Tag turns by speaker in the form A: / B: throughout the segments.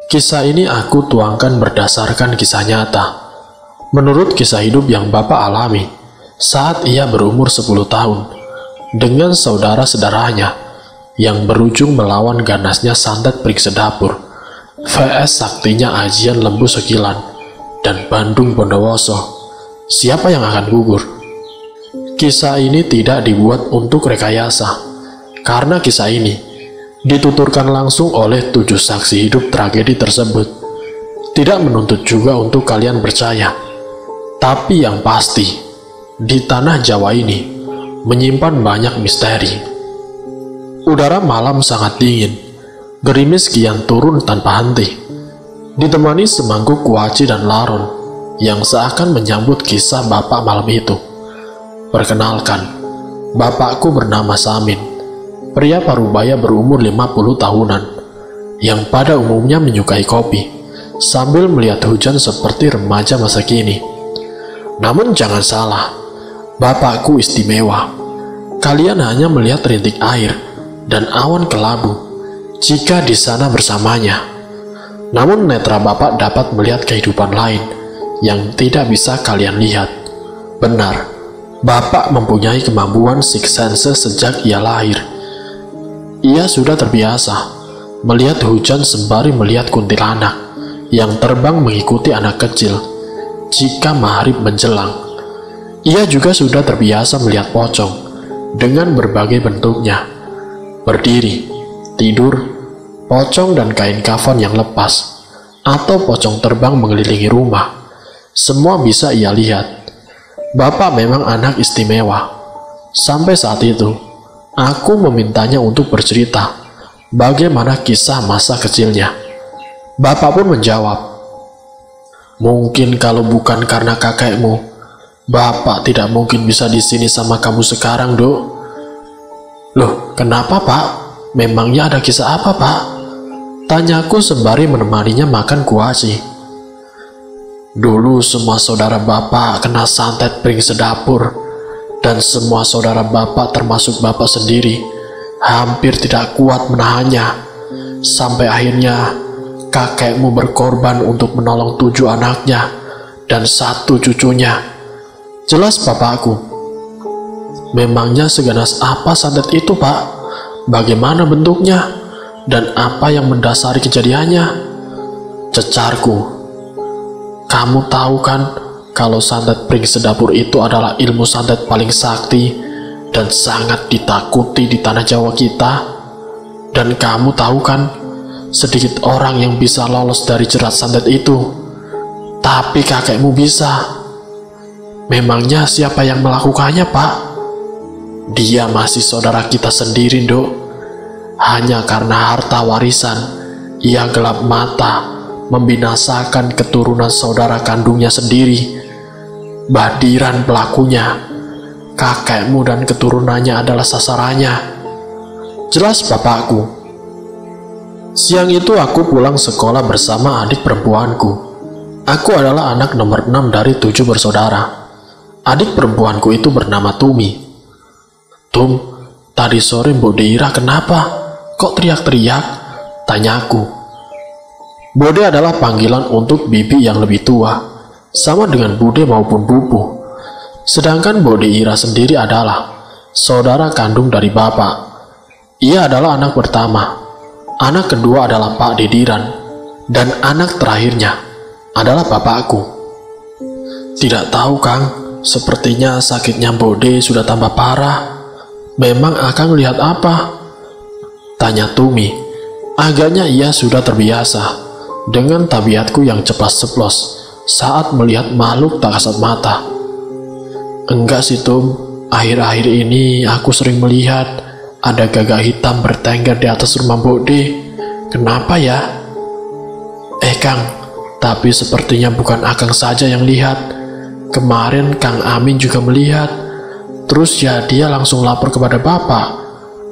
A: Kisah ini aku tuangkan berdasarkan kisah nyata. Menurut kisah hidup yang Bapak alami saat ia berumur 10 tahun dengan saudara-saudaranya yang berujung melawan ganasnya santet pring sedapur vs saktinya ajian lembu sekilan dan Bandung Bondowoso. Siapa yang akan gugur? Kisah ini tidak dibuat untuk rekayasa, karena kisah ini dituturkan langsung oleh 7 saksi hidup tragedi tersebut. Tidak menuntut juga untuk kalian percaya. Tapi yang pasti, di tanah Jawa ini menyimpan banyak misteri. Udara malam sangat dingin, gerimis kian turun tanpa henti, ditemani semangkuk kuaci dan laron yang seakan menyambut kisah Bapak malam itu. Perkenalkan, Bapakku bernama Samin, pria parubaya berumur 50 tahunan, yang pada umumnya menyukai kopi, sambil melihat hujan seperti remaja masa kini. Namun jangan salah, Bapakku istimewa. Kalian hanya melihat rintik air dan awan kelabu jika di sana bersamanya. Namun netra Bapak dapat melihat kehidupan lain yang tidak bisa kalian lihat. Benar, Bapak mempunyai kemampuan sixth sense sejak ia lahir. Ia sudah terbiasa melihat hujan sembari melihat kuntilanak yang terbang mengikuti anak kecil jika maghrib menjelang. Ia juga sudah terbiasa melihat pocong dengan berbagai bentuknya, berdiri, tidur, pocong dan kain kafan yang lepas, atau pocong terbang mengelilingi rumah. Semua bisa ia lihat. Bapak memang anak istimewa. Sampai saat itu, aku memintanya untuk bercerita bagaimana kisah masa kecilnya. Bapak pun menjawab, "Mungkin kalau bukan karena kakekmu, Bapak tidak mungkin bisa di sini sama kamu sekarang, Dok." "Loh, kenapa, Pak? Memangnya ada kisah apa, Pak?" tanyaku sembari menemaninya makan kuaci. "Dulu semua saudara Bapak kena santet pring sedapur. Dan semua saudara Bapak termasuk Bapak sendiri hampir tidak kuat menahannya. Sampai akhirnya kakekmu berkorban untuk menolong 7 anaknya dan 1 cucunya. Jelas Bapakku." "Memangnya seganas apa santet itu, Pak? Bagaimana bentuknya? Dan apa yang mendasari kejadiannya?" cecarku. "Kamu tahu kan kalau santet pring sedapur itu adalah ilmu santet paling sakti dan sangat ditakuti di tanah Jawa kita. Dan kamu tahu kan, sedikit orang yang bisa lolos dari jerat santet itu. Tapi kakekmu bisa. Memangnya siapa yang melakukannya, Pak?" "Dia masih saudara kita sendiri, Dok. Hanya karena harta warisan, ia gelap mata membinasakan keturunan saudara kandungnya sendiri. Badiran pelakunya. Kakekmu dan keturunannya adalah sasarannya." Jelas Bapakku. Siang itu aku pulang sekolah bersama adik perempuanku. Aku adalah anak nomor 6 dari 7 bersaudara. Adik perempuanku itu bernama Tumi. "Tum, tadi sore Mbok Deira kenapa? Kok teriak-teriak?" tanyaku. Bode adalah panggilan untuk bibi yang lebih tua, sama dengan Bude maupun Bubu. Sedangkan Bode Ira sendiri adalah saudara kandung dari Bapak. Ia adalah anak pertama. Anak kedua adalah Pak Dediran. Dan anak terakhirnya adalah Bapakku. "Tidak tahu, Kang. Sepertinya sakitnya Bode sudah tambah parah. Memang Akang lihat apa?" tanya Tumi. Agaknya ia sudah terbiasa dengan tabiatku yang ceplas-ceplos saat melihat makhluk tak kasat mata. "Enggak sih, Tum. Akhir-akhir ini aku sering melihat ada gagak hitam bertengger di atas rumah Bode. Kenapa ya?" Kang, tapi sepertinya bukan Akang saja yang lihat. Kemarin Kang Amin juga melihat. Terus ya dia langsung lapor kepada Bapak.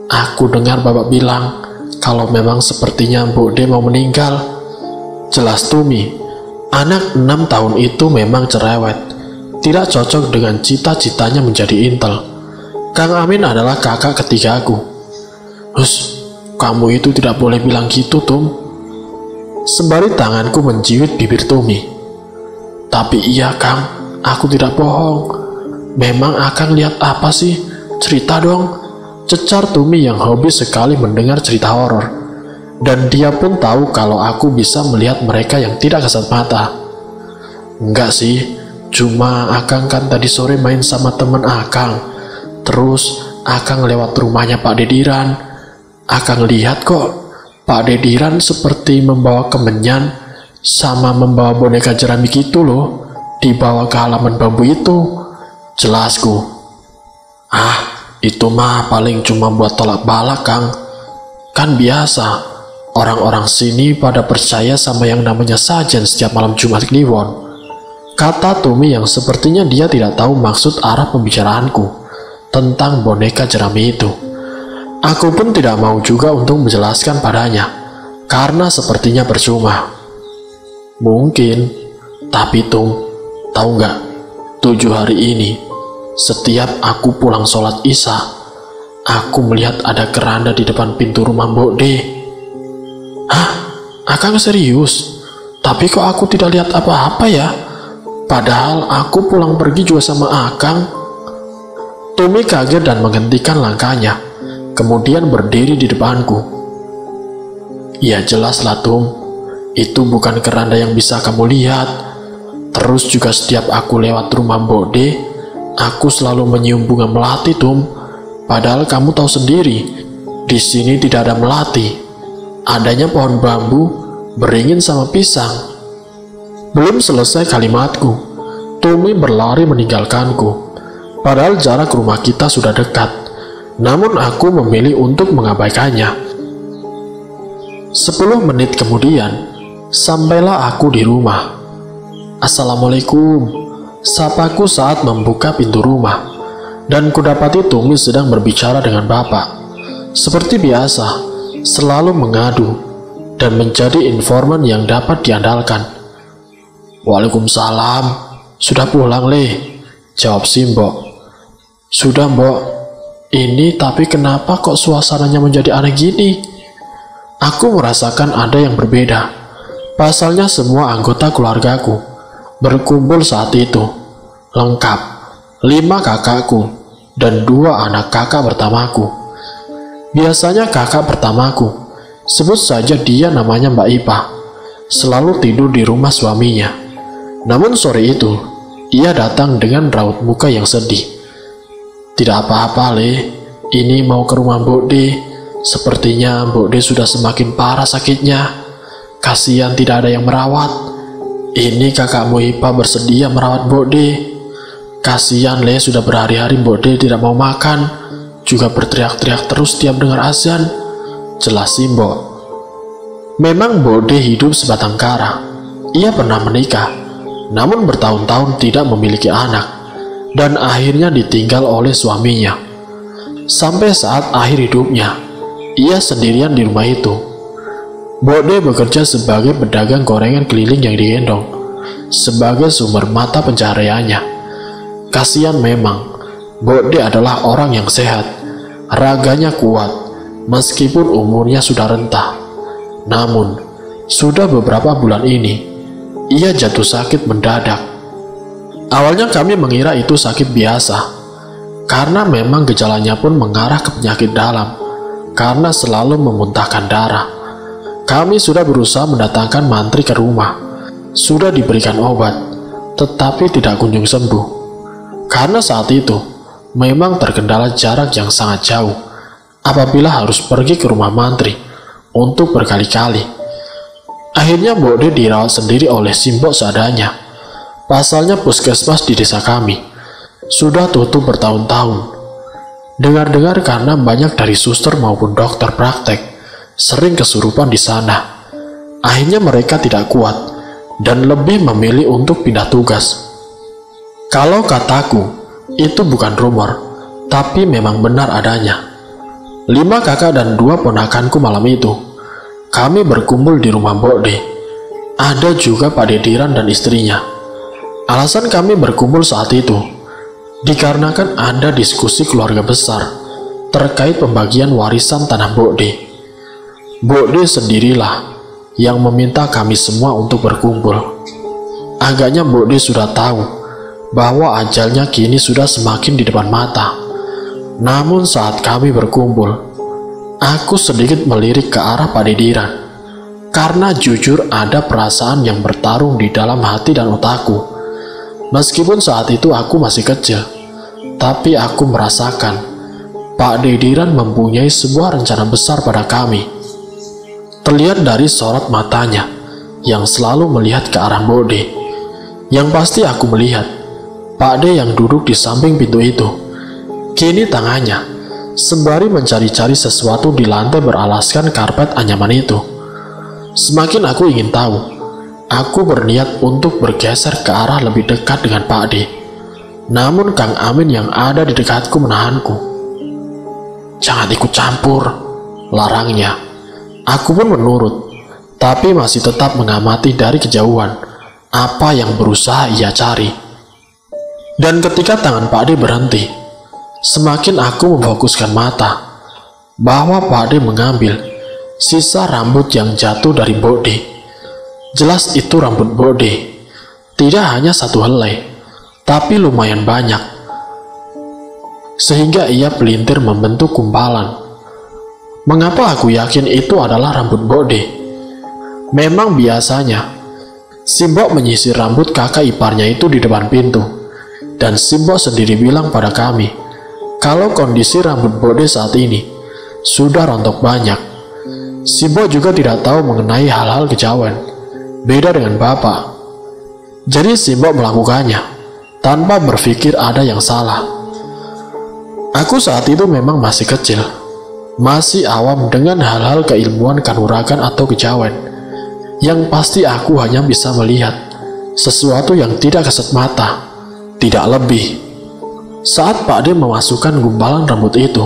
A: Aku dengar Bapak bilang kalau memang sepertinya Bode mau meninggal." Jelas Tumi. Anak 6 tahun itu memang cerewet, tidak cocok dengan cita-citanya menjadi intel. Kang Amin adalah kakak ketigaku. "Hus, kamu itu tidak boleh bilang gitu, Tum." Sembari tanganku menjiwit bibir Tumi. Tapi iya Kang, aku tidak bohong. Memang Akang lihat apa sih? Cerita dong, cecar Tumi yang hobi sekali mendengar cerita horor. Dan dia pun tahu kalau aku bisa melihat mereka yang tidak kasat mata. Enggak sih, cuma Akang kan tadi sore main sama temen Akang. Terus Akang lewat rumahnya Pak Dediran. Akang lihat kok, Pak Dediran seperti membawa kemenyan sama membawa boneka jerami gitu loh, dibawa ke halaman bambu itu. Jelasku. Itu mah paling cuma buat tolak bala Kang. Kan biasa, orang-orang sini pada percaya sama yang namanya sajen setiap malam Jumat Kliwon, kata Tumi yang sepertinya dia tidak tahu maksud arah pembicaraanku tentang boneka jerami itu. Aku pun tidak mau juga untuk menjelaskan padanya, karena sepertinya percuma. Mungkin, tapi Tung, tahu nggak, 7 hari ini, setiap aku pulang sholat Isya, aku melihat ada keranda di depan pintu rumah Mbok De. Akang serius? Tapi kok aku tidak lihat apa-apa ya? Padahal aku pulang pergi juga sama Akang. Tumi kaget dan menghentikan langkahnya, kemudian berdiri di depanku. Ya jelaslah Tung, itu bukan keranda yang bisa kamu lihat. Terus juga setiap aku lewat rumah Mbok De, aku selalu menyium bunga melati Tum. Padahal kamu tahu sendiri, di sini tidak ada melati. Adanya pohon bambu, beringin sama pisang. Belum selesai kalimatku, Tumi berlari meninggalkanku. Padahal jarak rumah kita sudah dekat. Namun aku memilih untuk mengabaikannya. 10 menit kemudian, sampailah aku di rumah. Assalamualaikum, sapaku saat membuka pintu rumah, dan kudapati Tumi sedang berbicara dengan bapak. Seperti biasa, selalu mengadu, dan menjadi informan yang dapat diandalkan. Waalaikumsalam, sudah pulang Le, jawab si Mbok. Sudah Mbok. Ini tapi kenapa kok suasananya menjadi aneh gini? Aku merasakan ada yang berbeda. Pasalnya semua anggota keluargaku berkumpul saat itu. Lengkap, 5 kakakku dan 2 anak kakak pertamaku. Biasanya kakak pertamaku, sebut saja dia namanya Mbak Ipa, selalu tidur di rumah suaminya. Namun sore itu, ia datang dengan raut muka yang sedih. Tidak apa-apa Le, ini mau ke rumah Mbok De. Sepertinya Mbok De sudah semakin parah sakitnya. Kasihan tidak ada yang merawat. Ini kakakmu Ipa bersedia merawat Mbok De. Kasihan Le, sudah berhari-hari Mbok De tidak mau makan, juga berteriak-teriak terus tiap dengar azan. Jelas si Mbok. Memang Mbok De hidup sebatang kara. Ia pernah menikah, namun bertahun-tahun tidak memiliki anak, dan akhirnya ditinggal oleh suaminya. Sampai saat akhir hidupnya, ia sendirian di rumah itu. Mbok De bekerja sebagai pedagang gorengan keliling yang digendong, sebagai sumber mata pencahariannya. Kasihan memang, Mbok De adalah orang yang sehat, raganya kuat, meskipun umurnya sudah renta. Namun, sudah beberapa bulan ini, ia jatuh sakit mendadak. Awalnya kami mengira itu sakit biasa, karena memang gejalanya pun mengarah ke penyakit dalam, karena selalu memuntahkan darah. Kami sudah berusaha mendatangkan mantri ke rumah, sudah diberikan obat, tetapi tidak kunjung sembuh. Karena saat itu, memang terkendala jarak yang sangat jauh, apabila harus pergi ke rumah mantri, untuk berkali-kali. Akhirnya Mbok De dirawat sendiri oleh Simbok seadanya. Pasalnya puskesmas di desa kami sudah tutup bertahun-tahun. Dengar-dengar karena banyak dari suster maupun dokter praktek sering kesurupan di sana. Akhirnya mereka tidak kuat dan lebih memilih untuk pindah tugas. Kalau kataku, itu bukan rumor, tapi memang benar adanya. 5 kakak dan 2 ponakanku malam itu, kami berkumpul di rumah Mbok De. Ada juga Pak Dediran dan istrinya. Alasan kami berkumpul saat itu dikarenakan ada diskusi keluarga besar terkait pembagian warisan tanah Mbok De. Mbok De sendirilah yang meminta kami semua untuk berkumpul. Agaknya Bode sudah tahu bahwa ajalnya kini sudah semakin di depan mata. Namun saat kami berkumpul, aku sedikit melirik ke arah Pak Dediran, karena jujur ada perasaan yang bertarung di dalam hati dan otakku. Meskipun saat itu aku masih kecil, tapi aku merasakan Pak Dediran mempunyai sebuah rencana besar pada kami. Terlihat dari sorot matanya yang selalu melihat ke arah Bode. Yang pasti aku melihat Pak De yang duduk di samping pintu itu. Kini tangannya sembari mencari-cari sesuatu di lantai beralaskan karpet anyaman itu. Semakin aku ingin tahu, aku berniat untuk bergeser ke arah lebih dekat dengan Pak De. Namun Kang Amin yang ada di dekatku menahanku. "Jangan ikut campur," larangnya. Aku pun menurut, tapi masih tetap mengamati dari kejauhan apa yang berusaha ia cari. Dan ketika tangan Pak De berhenti, semakin aku memfokuskan mata bahwa Pak De mengambil sisa rambut yang jatuh dari Bode. Jelas itu rambut Bode, tidak hanya satu helai, tapi lumayan banyak, sehingga ia pelintir membentuk gumpalan. Mengapa aku yakin itu adalah rambut Bode? Memang biasanya Simbok menyisir rambut kakak iparnya itu di depan pintu, dan Simbok sendiri bilang pada kami kalau kondisi rambut Bode saat ini sudah rontok banyak. Simbok juga tidak tahu mengenai hal-hal kejawen, beda dengan bapak. Jadi Simbok melakukannya tanpa berpikir ada yang salah. Aku saat itu memang masih kecil, masih awam dengan hal-hal keilmuan kanuragan atau kejawen. Yang pasti aku hanya bisa melihat sesuatu yang tidak kasat mata, tidak lebih. Saat Pak De memasukkan gumpalan rambut itu,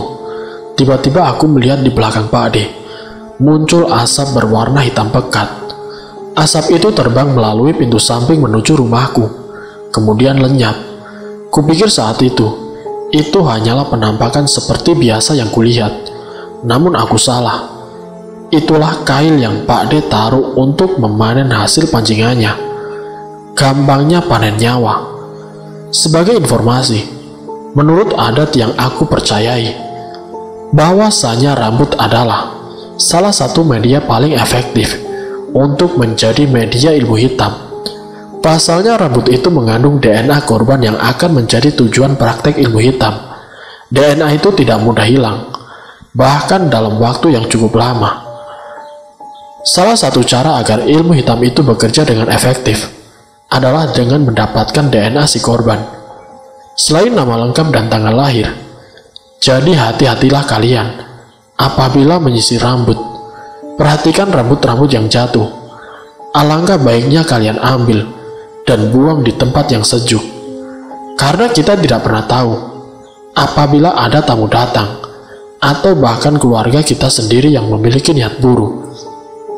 A: tiba-tiba aku melihat di belakang Pak De muncul asap berwarna hitam pekat. Asap itu terbang melalui pintu samping menuju rumahku, kemudian lenyap. Kupikir saat itu hanyalah penampakan seperti biasa yang kulihat. Namun aku salah. Itulah kail yang Pak De taruh untuk memanen hasil pancingannya. Gampangnya panen nyawa. Sebagai informasi, menurut adat yang aku percayai, bahwasanya rambut adalah salah satu media paling efektif untuk menjadi media ilmu hitam. Pasalnya rambut itu mengandung DNA korban yang akan menjadi tujuan praktek ilmu hitam. DNA itu tidak mudah hilang, bahkan dalam waktu yang cukup lama. Salah satu cara agar ilmu hitam itu bekerja dengan efektif adalah dengan mendapatkan DNA si korban, selain nama lengkap dan tanggal lahir. Jadi hati-hatilah kalian apabila menyisir rambut. Perhatikan rambut-rambut yang jatuh. Alangkah baiknya kalian ambil dan buang di tempat yang sejuk, karena kita tidak pernah tahu apabila ada tamu datang, atau bahkan keluarga kita sendiri yang memiliki niat buruk.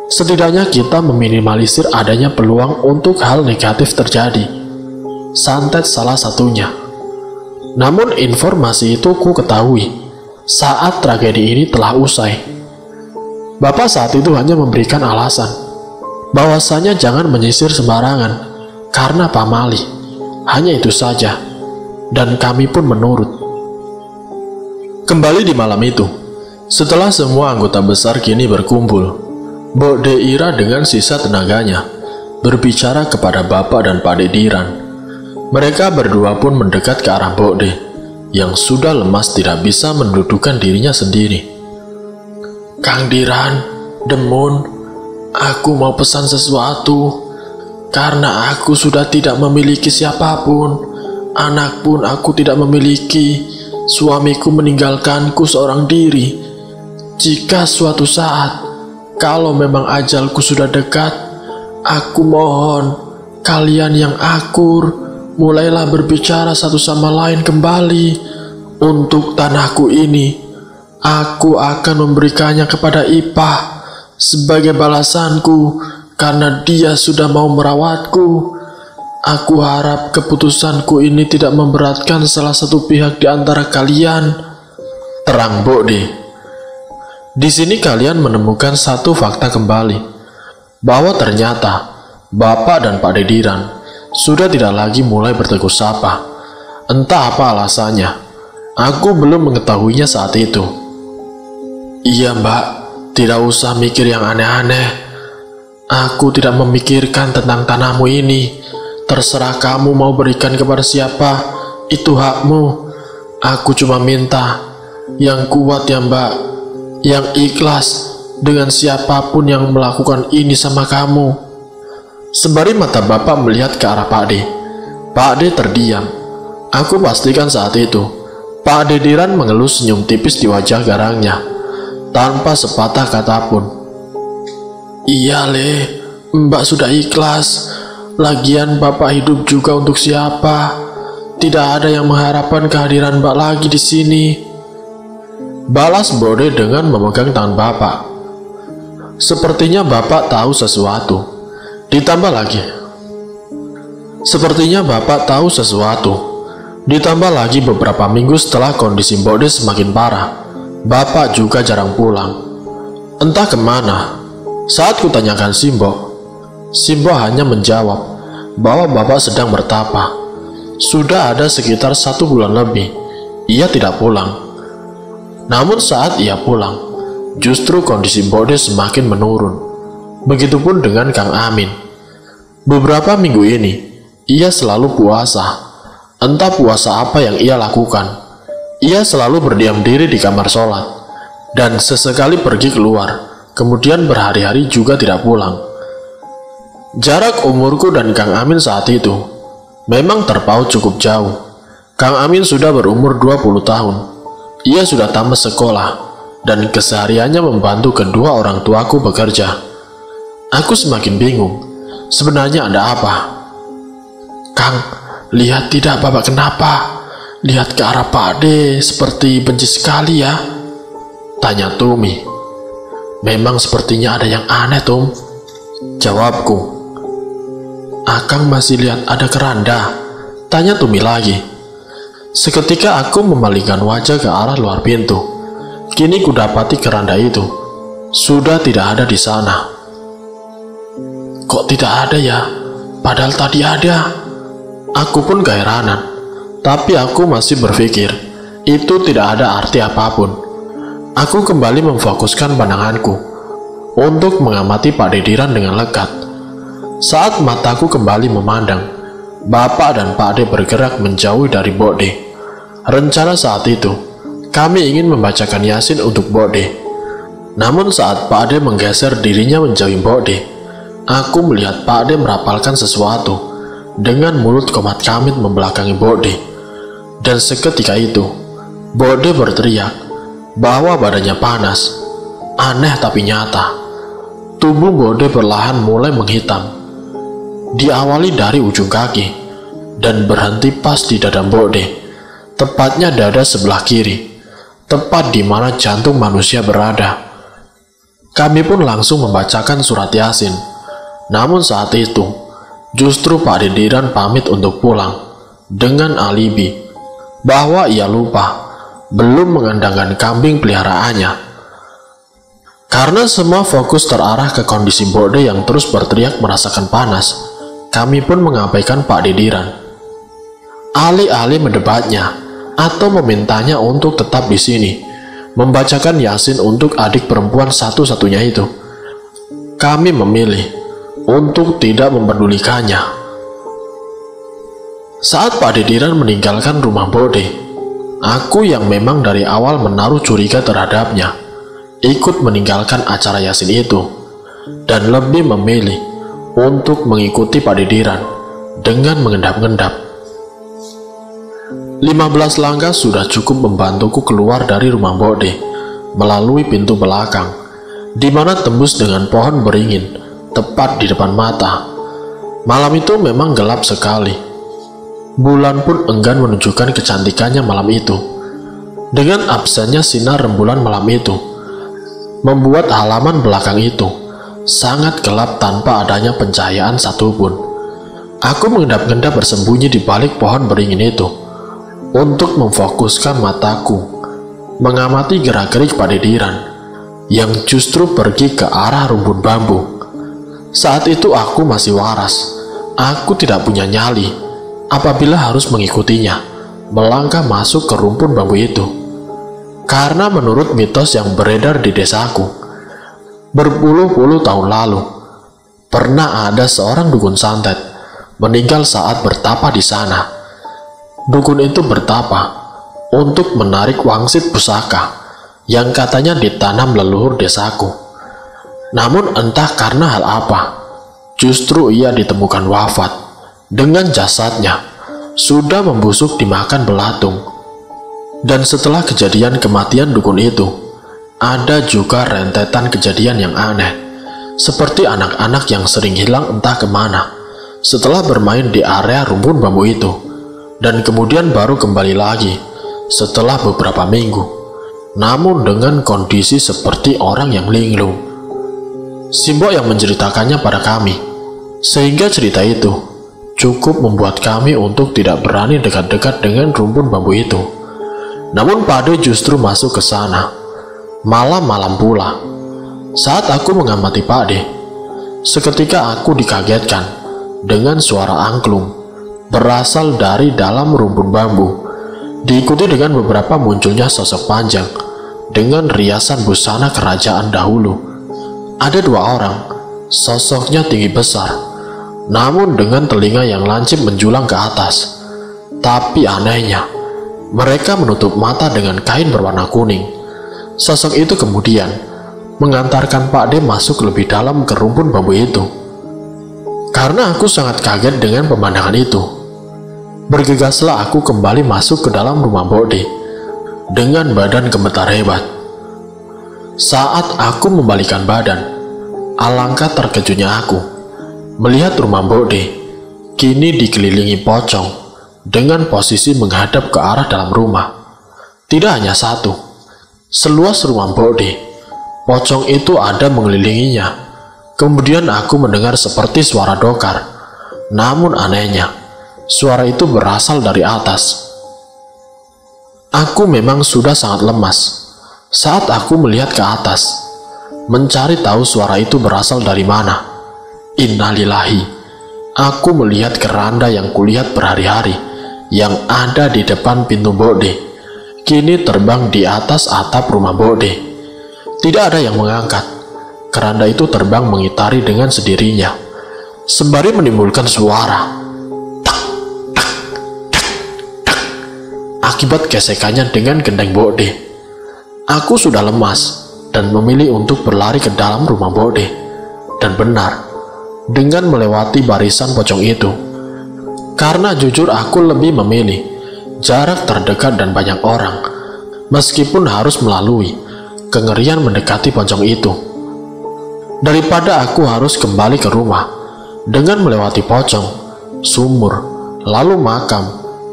A: Setidaknya kita meminimalisir adanya peluang untuk hal negatif terjadi. Santet salah satunya. Namun informasi itu ku ketahui saat tragedi ini telah usai. Bapak saat itu hanya memberikan alasan bahwasanya jangan menyisir sembarangan karena pamali. Hanya itu saja, dan kami pun menurut. Kembali di malam itu, setelah semua anggota besar kini berkumpul, Bode Ira dengan sisa tenaganya berbicara kepada Bapak dan Pak Dediran. Mereka berdua pun mendekat ke arah Bode yang sudah lemas tidak bisa mendudukan dirinya sendiri. "Kang Diran, Demun, aku mau pesan sesuatu. Karena aku sudah tidak memiliki siapapun, anak pun aku tidak memiliki. Suamiku meninggalkanku seorang diri. Jika suatu saat, kalau memang ajalku sudah dekat, aku mohon kalian yang akur, mulailah berbicara satu sama lain kembali. Untuk tanahku ini, aku akan memberikannya kepada Ipah sebagai balasanku karena dia sudah mau merawatku. Aku harap keputusanku ini tidak memberatkan salah satu pihak di antara kalian," terang Bode. Di sini kalian menemukan satu fakta kembali, bahwa ternyata Bapak dan Pak Dediran sudah tidak lagi mulai bertegur sapa. Entah apa alasannya, aku belum mengetahuinya saat itu. Iya Mbak, tidak usah mikir yang aneh-aneh. Aku tidak memikirkan tentang tanahmu ini. Terserah kamu mau berikan kepada siapa, itu hakmu. Aku cuma minta yang kuat ya Mbak, yang ikhlas dengan siapapun yang melakukan ini sama kamu. Sembari mata Bapak melihat ke arah Pak D. Pak D terdiam. Aku pastikan saat itu Pak Dediran mengelus senyum tipis di wajah garangnya, tanpa sepatah kata pun. Iya Le, Mbak sudah ikhlas. Lagian Bapak hidup juga untuk siapa? Tidak ada yang mengharapkan kehadiran Mbak lagi di sini. Balas Bode dengan memegang tangan Bapak. Sepertinya Bapak tahu sesuatu. Ditambah lagi, ditambah lagi beberapa minggu setelah kondisi Bode semakin parah, Bapak juga jarang pulang. Entah kemana. Saat kutanyakan Simbo hanya menjawab bahwa Bapak sedang bertapa. Sudah ada sekitar 1 bulan lebih ia tidak pulang. Namun saat ia pulang, justru kondisi Bode semakin menurun. Begitupun dengan Kang Amin. Beberapa minggu ini ia selalu puasa. Entah puasa apa yang ia lakukan. Ia selalu berdiam diri di kamar sholat dan sesekali pergi keluar, kemudian berhari-hari juga tidak pulang. Jarak umurku dan Kang Amin saat itu memang terpaut cukup jauh. Kang Amin sudah berumur 20 tahun. Ia sudah tamat sekolah dan kesehariannya membantu kedua orang tuaku bekerja. Aku semakin bingung. Sebenarnya ada apa? Kang, lihat tidak Bapak kenapa? Lihat ke arah Pak D seperti benci sekali ya, tanya Tumi. Memang sepertinya ada yang aneh Tum, jawabku. Akang masih lihat ada keranda, tanya Tumi lagi. Seketika aku memalingkan wajah ke arah luar pintu. Kini kudapati keranda itu sudah tidak ada di sana. Kok tidak ada ya? Padahal tadi ada. Aku pun keheranan, tapi aku masih berpikir itu tidak ada arti apapun. Aku kembali memfokuskan pandanganku untuk mengamati Pak Dediran dengan lekat. Saat mataku kembali memandang, Bapak dan Pak D bergerak menjauh dari Bode. Rencana saat itu, kami ingin membacakan Yasin untuk Bode. Namun saat Pak D menggeser dirinya menjauhi Bode, aku melihat Pak D merapalkan sesuatu dengan mulut komat kamit membelakangi Bode. Dan seketika itu, Bode berteriak bahwa badannya panas. Aneh tapi nyata, tubuh Bode perlahan mulai menghitam. Diawali dari ujung kaki dan berhenti pas di dada Bode, tepatnya dada sebelah kiri, tepat di mana jantung manusia berada. Kami pun langsung membacakan surat Yasin. Namun saat itu, justru Pak Dediran pamit untuk pulang dengan alibi bahwa ia lupa belum mengandangkan kambing peliharaannya. Karena semua fokus terarah ke kondisi Bode yang terus berteriak merasakan panas, kami pun mengabaikan Pak Dediran. Alih-alih mendebatnya atau memintanya untuk tetap di sini, membacakan Yasin untuk adik perempuan satu-satunya itu, kami memilih untuk tidak mempedulikannya. Saat Pak Dediran meninggalkan rumah Bode, aku yang memang dari awal menaruh curiga terhadapnya, ikut meninggalkan acara Yasin itu, dan lebih memilih untuk mengikuti Pak Dediran dengan mengendap-endap. 15 langkah sudah cukup membantuku keluar dari rumah Bode melalui pintu belakang, di mana tembus dengan pohon beringin tepat di depan mata. Malam itu memang gelap sekali. Bulan pun enggan menunjukkan kecantikannya malam itu. Dengan absennya sinar rembulan malam itu, membuat halaman belakang itu sangat gelap tanpa adanya pencahayaan satupun. Aku mengendap-endap bersembunyi di balik pohon beringin itu untuk memfokuskan mataku mengamati gerak-gerik Pak Dediran yang justru pergi ke arah rumpun bambu. Saat itu aku masih waras. Aku tidak punya nyali apabila harus mengikutinya melangkah masuk ke rumpun bambu itu. Karena menurut mitos yang beredar di desaku, berpuluh-puluh tahun lalu, pernah ada seorang dukun santet meninggal saat bertapa di sana. Dukun itu bertapa untuk menarik wangsit pusaka yang katanya ditanam leluhur desaku. Namun entah karena hal apa, justru ia ditemukan wafat dengan jasadnya sudah membusuk dimakan belatung. Dan setelah kejadian kematian dukun itu, ada juga rentetan kejadian yang aneh, seperti anak-anak yang sering hilang entah kemana setelah bermain di area rumpun bambu itu, dan kemudian baru kembali lagi setelah beberapa minggu, namun dengan kondisi seperti orang yang linglung. Simbok yang menceritakannya pada kami, sehingga cerita itu cukup membuat kami untuk tidak berani dekat-dekat dengan rumpun bambu itu. Namun Pakde justru masuk ke sana, malam-malam pula. Saat aku mengamati Pakde, seketika aku dikagetkan dengan suara angklung berasal dari dalam rumpun bambu, diikuti dengan beberapa munculnya sosok panjang dengan riasan busana kerajaan dahulu. Ada dua orang, sosoknya tinggi besar, namun dengan telinga yang lancip menjulang ke atas. Tapi anehnya, mereka menutup mata dengan kain berwarna kuning. Sosok itu kemudian mengantarkan Pakde masuk lebih dalam ke rumpun bambu itu. Karena aku sangat kaget dengan pemandangan itu, bergegaslah aku kembali masuk ke dalam rumah Bode dengan badan gemetar hebat. Saat aku membalikan badan, alangkah terkejutnya aku melihat rumah Bode kini dikelilingi pocong dengan posisi menghadap ke arah dalam rumah. Tidak hanya satu, seluas rumah Bode, pocong itu ada mengelilinginya. Kemudian aku mendengar seperti suara dokar, namun anehnya, suara itu berasal dari atas. Aku memang sudah sangat lemas saat aku melihat ke atas, mencari tahu suara itu berasal dari mana. Innalillahi, aku melihat keranda yang kulihat berhari-hari yang ada di depan pintu Bode kini terbang di atas atap rumah Bode. Tidak ada yang mengangkat. Keranda itu terbang mengitari dengan sendirinya, sembari menimbulkan suara tak, tak, tak, tak, akibat gesekannya dengan gendeng Bode. Aku sudah lemas dan memilih untuk berlari ke dalam rumah Bode. Dan benar, dengan melewati barisan pocong itu. Karena jujur aku lebih memilih jarak terdekat dan banyak orang, meskipun harus melalui kengerian mendekati pocong itu, daripada aku harus kembali ke rumah dengan melewati pocong, sumur, lalu makam,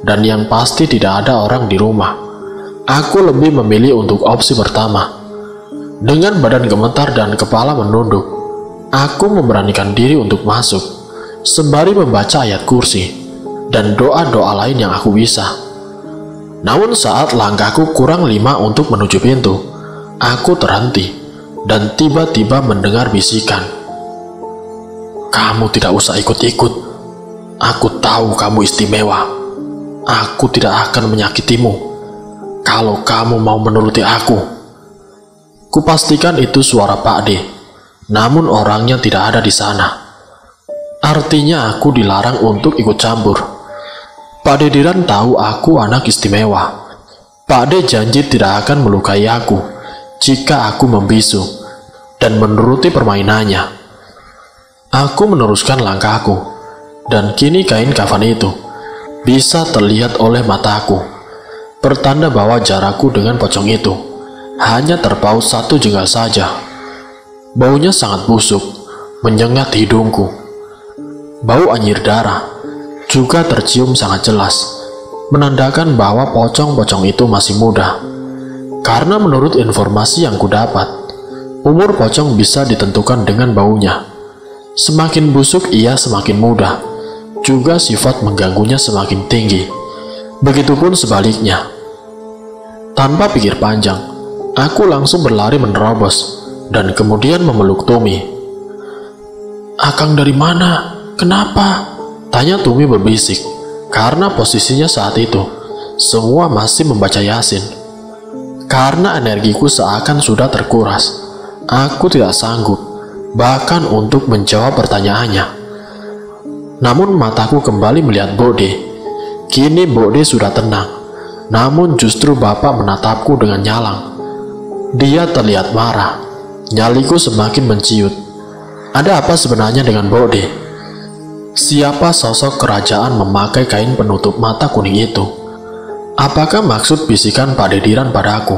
A: dan yang pasti tidak ada orang di rumah. Aku lebih memilih untuk opsi pertama. Dengan badan gemetar dan kepala menunduk, aku memberanikan diri untuk masuk, sembari membaca ayat kursi dan doa-doa lain yang aku bisa. Namun saat langkahku kurang 5 untuk menuju pintu, aku terhenti dan tiba-tiba mendengar bisikan. "Kamu tidak usah ikut-ikut. Aku tahu kamu istimewa. Aku tidak akan menyakitimu kalau kamu mau menuruti aku." Kupastikan itu suara Pakde, namun orangnya tidak ada di sana. Artinya aku dilarang untuk ikut campur. Pakde Diran tahu aku anak istimewa. Pakde janji tidak akan melukai aku jika aku membisu dan menuruti permainannya. Aku meneruskan langkahku, dan kini kain kafan itu bisa terlihat oleh mataku, pertanda bahwa jarakku dengan pocong itu hanya terpaut 1 jengkal saja. Baunya sangat busuk, menyengat hidungku. Bau anyir darah juga tercium sangat jelas, menandakan bahwa pocong-pocong itu masih muda. Karena menurut informasi yang kudapat, umur pocong bisa ditentukan dengan baunya. Semakin busuk ia semakin muda, juga sifat mengganggunya semakin tinggi. Begitupun sebaliknya. Tanpa pikir panjang, aku langsung berlari menerobos dan kemudian memeluk Tumi. "Akang dari mana? Kenapa?" tanya Tumi berbisik, karena posisinya saat itu semua masih membaca Yasin. Karena energiku seakan sudah terkuras, aku tidak sanggup bahkan untuk menjawab pertanyaannya. Namun mataku kembali melihat Bode. Kini Bode sudah tenang, namun justru Bapak menatapku dengan nyalang. Dia terlihat marah. Nyaliku semakin menciut. Ada apa sebenarnya dengan Bode? Siapa sosok kerajaan memakai kain penutup mata kuning itu? Apakah maksud bisikan Pak Dediran padaku?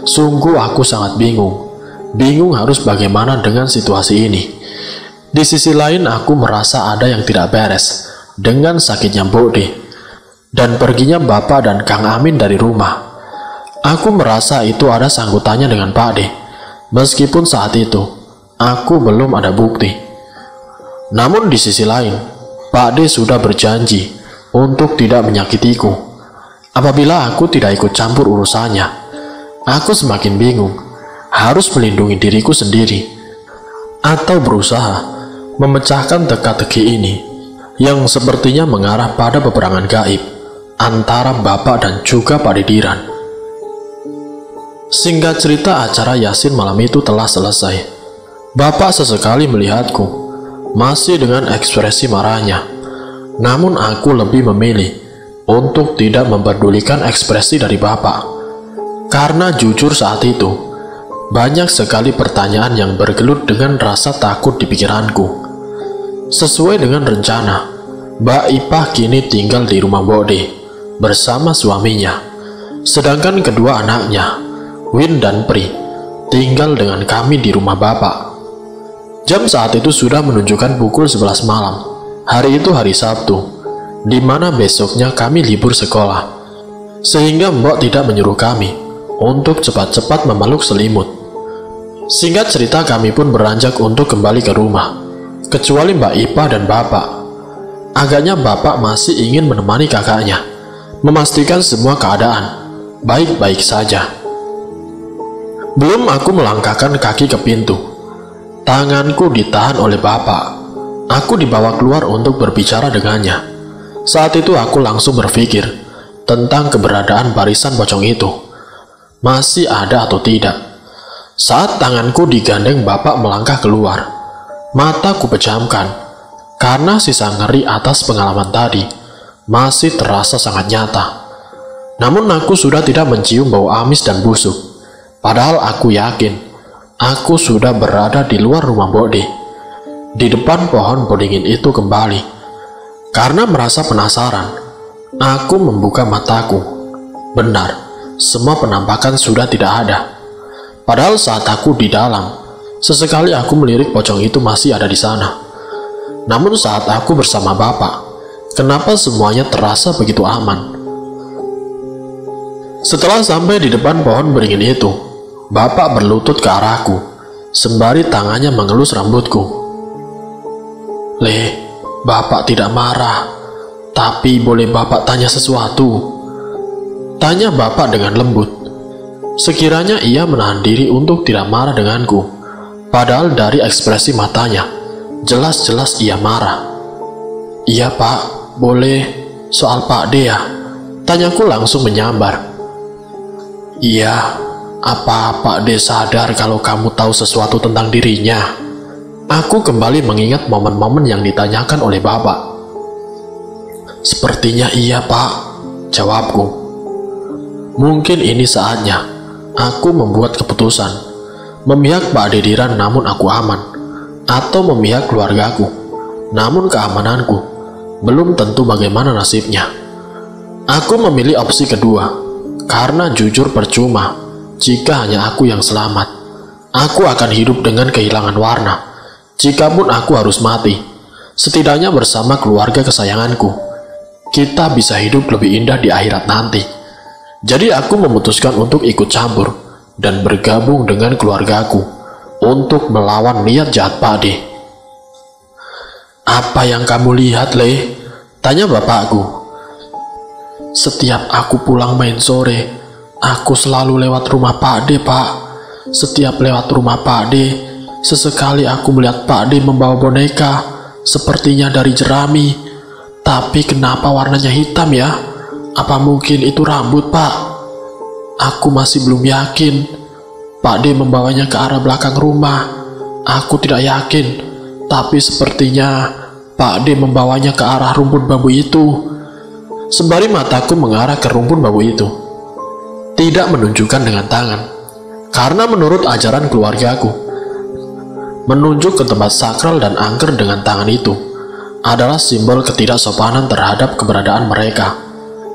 A: Sungguh aku sangat bingung. Bingung harus bagaimana dengan situasi ini. Di sisi lain aku merasa ada yang tidak beres dengan sakitnya Bode dan perginya Bapak dan Kang Amin dari rumah. Aku merasa itu ada sangkutannya dengan Pak De. Meskipun saat itu aku belum ada bukti. Namun di sisi lain, Pak De sudah berjanji untuk tidak menyakitiku. Apabila aku tidak ikut campur urusannya, aku semakin bingung harus melindungi diriku sendiri atau berusaha memecahkan teka-teki ini yang sepertinya mengarah pada peperangan gaib antara Bapak dan juga Pak Dediran. Singkat cerita, acara Yasin malam itu telah selesai. Bapak sesekali melihatku, masih dengan ekspresi marahnya. Namun aku lebih memilih untuk tidak mempedulikan ekspresi dari Bapak. Karena jujur saat itu, banyak sekali pertanyaan yang bergelut dengan rasa takut di pikiranku. Sesuai dengan rencana, Mbak Ipah kini tinggal di rumah Bode bersama suaminya. Sedangkan kedua anaknya, Win dan Pri, tinggal dengan kami di rumah Bapak. Jam saat itu sudah menunjukkan pukul 11 malam. Hari itu hari Sabtu, di mana besoknya kami libur sekolah. Sehingga Mbok tidak menyuruh kami untuk cepat-cepat memeluk selimut. Singkat cerita, kami pun beranjak untuk kembali ke rumah, kecuali Mbak Ipah dan Bapak. Agaknya Bapak masih ingin menemani kakaknya, memastikan semua keadaan baik-baik saja. Belum aku melangkahkan kaki ke pintu, tanganku ditahan oleh Bapak. Aku dibawa keluar untuk berbicara dengannya. Saat itu aku langsung berpikir tentang keberadaan barisan pocong itu. Masih ada atau tidak? Saat tanganku digandeng Bapak melangkah keluar, mataku pejamkan karena sisa ngeri atas pengalaman tadi masih terasa sangat nyata. Namun aku sudah tidak mencium bau amis dan busuk. Padahal aku yakin aku sudah berada di luar rumah Bode, di depan pohon beringin itu kembali. Karena merasa penasaran, aku membuka mataku. Benar, semua penampakan sudah tidak ada. Padahal saat aku di dalam, sesekali aku melirik pocong itu masih ada di sana. Namun saat aku bersama Bapak, kenapa semuanya terasa begitu aman? Setelah sampai di depan pohon beringin itu, Bapak berlutut ke arahku, sembari tangannya mengelus rambutku. "Le, Bapak tidak marah, tapi boleh Bapak tanya sesuatu?" tanya Bapak dengan lembut. Sekiranya ia menahan diri untuk tidak marah denganku, padahal dari ekspresi matanya, jelas-jelas ia marah. "Iya Pak, boleh. Soal Pak De ya?" tanyaku langsung menyambar. "Iya. Apa Pak De sadar kalau kamu tahu sesuatu tentang dirinya?" Aku kembali mengingat momen-momen yang ditanyakan oleh Bapak. "Sepertinya iya Pak," jawabku. Mungkin ini saatnya aku membuat keputusan, memihak Pak Dediran namun aku aman, atau memihak keluargaku namun keamananku belum tentu bagaimana nasibnya. Aku memilih opsi kedua, karena jujur percuma jika hanya aku yang selamat. Aku akan hidup dengan kehilangan warna. Jikapun aku harus mati, setidaknya bersama keluarga kesayanganku, kita bisa hidup lebih indah di akhirat nanti. Jadi aku memutuskan untuk ikut campur dan bergabung dengan keluargaku untuk melawan niat jahat Pak De. "Apa yang kamu lihat, Le?" tanya bapakku. "Setiap aku pulang main sore, aku selalu lewat rumah Pak De, Pak. Setiap lewat rumah Pak De, Sesekali aku melihat Pak D membawa boneka, sepertinya dari jerami. Tapi kenapa warnanya hitam ya? Apa mungkin itu rambut, Pak? Aku masih belum yakin. Pak D membawanya ke arah belakang rumah. Aku tidak yakin, tapi sepertinya Pak D membawanya ke arah rumpun bambu itu. Sembari mataku mengarah ke rumpun bambu itu, tidak menunjukkan dengan tangan, karena menurut ajaran keluargaku, menunjuk ke tempat sakral dan angker dengan tangan itu adalah simbol ketidaksopanan terhadap keberadaan mereka,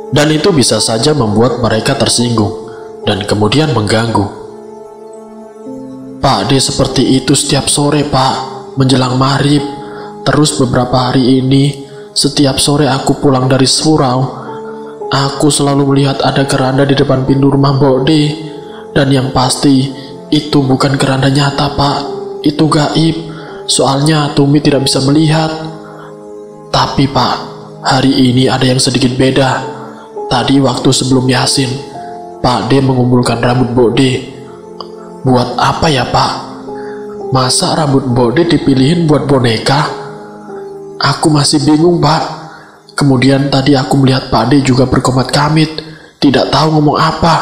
A: dan itu bisa saja membuat mereka tersinggung dan kemudian mengganggu. Pak D seperti itu setiap sore, Pak, menjelang maghrib. Terus beberapa hari ini, setiap sore aku pulang dari surau, aku selalu melihat ada keranda di depan pintu rumah Mbok D. Dan yang pasti, itu bukan keranda nyata, Pak. Itu gaib, soalnya Tumi tidak bisa melihat. Tapi, Pak, hari ini ada yang sedikit beda. Tadi waktu sebelum Yasin, Pak D mengumpulkan rambut Mbok D. Buat apa ya, Pak? Masa rambut Mbok D dipilihin buat boneka? Aku masih bingung, Pak. Kemudian tadi aku melihat Pak D juga berkomat kamit, tidak tahu ngomong apa.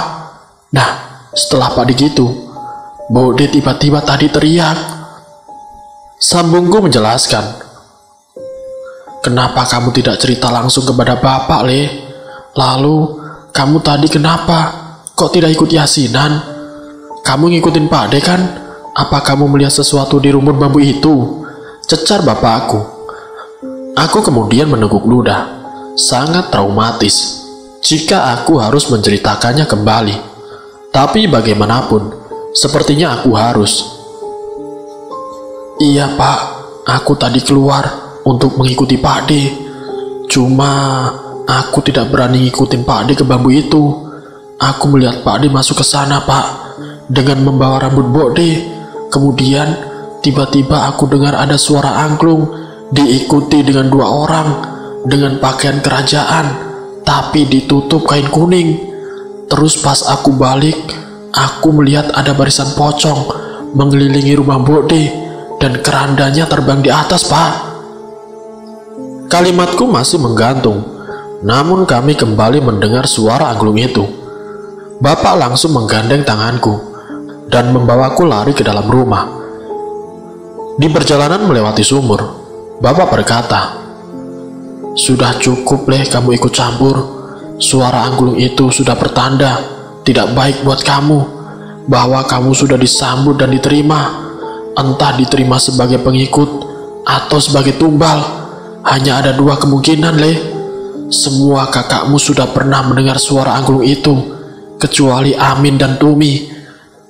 A: Nah, setelah Pak D gitu, Mbok D tiba-tiba tadi teriak. Sambungku menjelaskan. Kenapa kamu tidak cerita langsung kepada Bapak, Le? Lalu, kamu tadi kenapa? Kok tidak ikut yasinan? Kamu ngikutin Pak D kan? Apa kamu melihat sesuatu di rumpun bambu itu? Cecar bapakku. Aku kemudian meneguk ludah. Sangat traumatis jika aku harus menceritakannya kembali. Tapi bagaimanapun, sepertinya aku harus. Iya, Pak, aku tadi keluar untuk mengikuti Pak D. Cuma aku tidak berani ngikutin Pak D ke bambu itu. Aku melihat Pak D masuk ke sana, Pak, dengan membawa rambut Mbok D. Kemudian tiba-tiba aku dengar ada suara angklung, diikuti dengan 2 orang dengan pakaian kerajaan, tapi ditutup kain kuning. Terus pas aku balik, aku melihat ada barisan pocong mengelilingi rumah Mbok D, dan kerandanya terbang di atas, Pak. Kalimatku masih menggantung, namun kami kembali mendengar suara angklung itu. Bapak langsung menggandeng tanganku dan membawaku lari ke dalam rumah. Di perjalanan melewati sumur, Bapak berkata, "Sudah cukup, Le, kamu ikut campur. Suara angklung itu sudah pertanda tidak baik buat kamu, bahwa kamu sudah disambut dan diterima. Entah diterima sebagai pengikut atau sebagai tumbal. Hanya ada 2 kemungkinan, Le. Semua kakakmu sudah pernah mendengar suara angklung itu, kecuali Amin dan Tumi.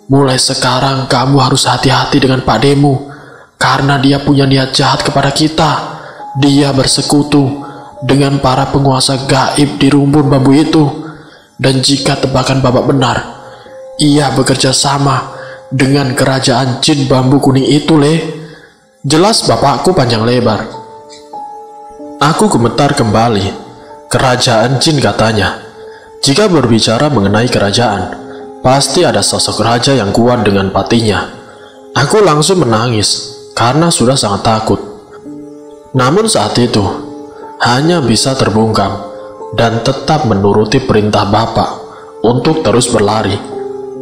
A: Mulai sekarang kamu harus hati-hati dengan Pak Demu, karena dia punya niat jahat kepada kita. Dia bersekutu dengan para penguasa gaib di rumpun bambu itu. Dan jika tebakan Bapak benar, ia bekerja sama dengan kerajaan jin bambu kuning itu, Le." Jelas bapakku panjang lebar. Aku gemetar kembali. Kerajaan jin, katanya. Jika berbicara mengenai kerajaan, pasti ada sosok raja yang kuat dengan patinya. Aku langsung menangis karena sudah sangat takut. Namun saat itu hanya bisa terbungkam dan tetap menuruti perintah Bapak untuk terus berlari.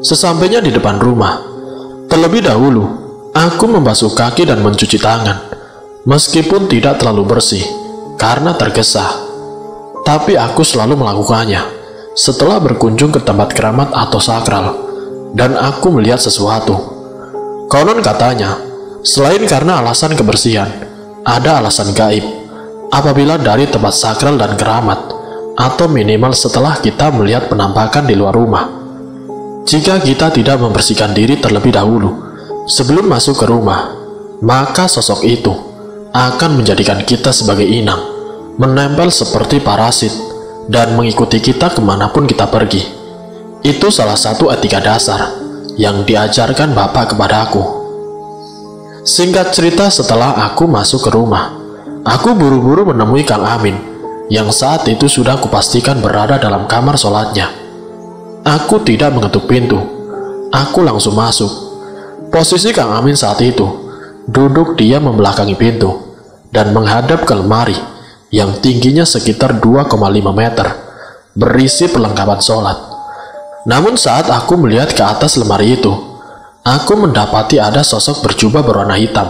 A: Sesampainya di depan rumah, terlebih dahulu aku membasuh kaki dan mencuci tangan, meskipun tidak terlalu bersih karena tergesa. Tapi aku selalu melakukannya setelah berkunjung ke tempat keramat atau sakral, dan aku melihat sesuatu. Konon katanya, selain karena alasan kebersihan, ada alasan gaib apabila dari tempat sakral dan keramat, atau minimal setelah kita melihat penampakan di luar rumah. Jika kita tidak membersihkan diri terlebih dahulu sebelum masuk ke rumah, maka sosok itu akan menjadikan kita sebagai inang, menempel seperti parasit, dan mengikuti kita kemanapun kita pergi. Itu salah satu etika dasar yang diajarkan Bapak kepadaku. Singkat cerita, setelah aku masuk ke rumah, aku buru-buru menemui Kang Amin, yang saat itu sudah kupastikan berada dalam kamar sholatnya. Aku tidak mengetuk pintu. Aku langsung masuk. Posisi Kang Amin saat itu duduk diam membelakangi pintu dan menghadap ke lemari yang tingginya sekitar 2,5 meter, berisi perlengkapan sholat. Namun saat aku melihat ke atas lemari itu, aku mendapati ada sosok berjubah berwarna hitam,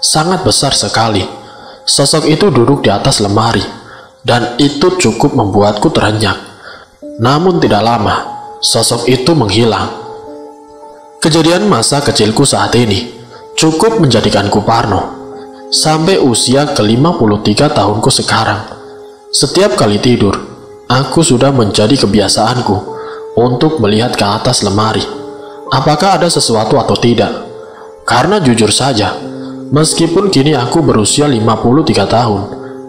A: sangat besar sekali. Sosok itu duduk di atas lemari, dan itu cukup membuatku terenyak. Namun tidak lama, sosok itu menghilang. Kejadian masa kecilku saat ini cukup menjadikanku parno. Sampai usia ke-53 tahunku sekarang, setiap kali tidur, aku sudah menjadi kebiasaanku untuk melihat ke atas lemari, apakah ada sesuatu atau tidak. Karena jujur saja, meskipun kini aku berusia 53 tahun,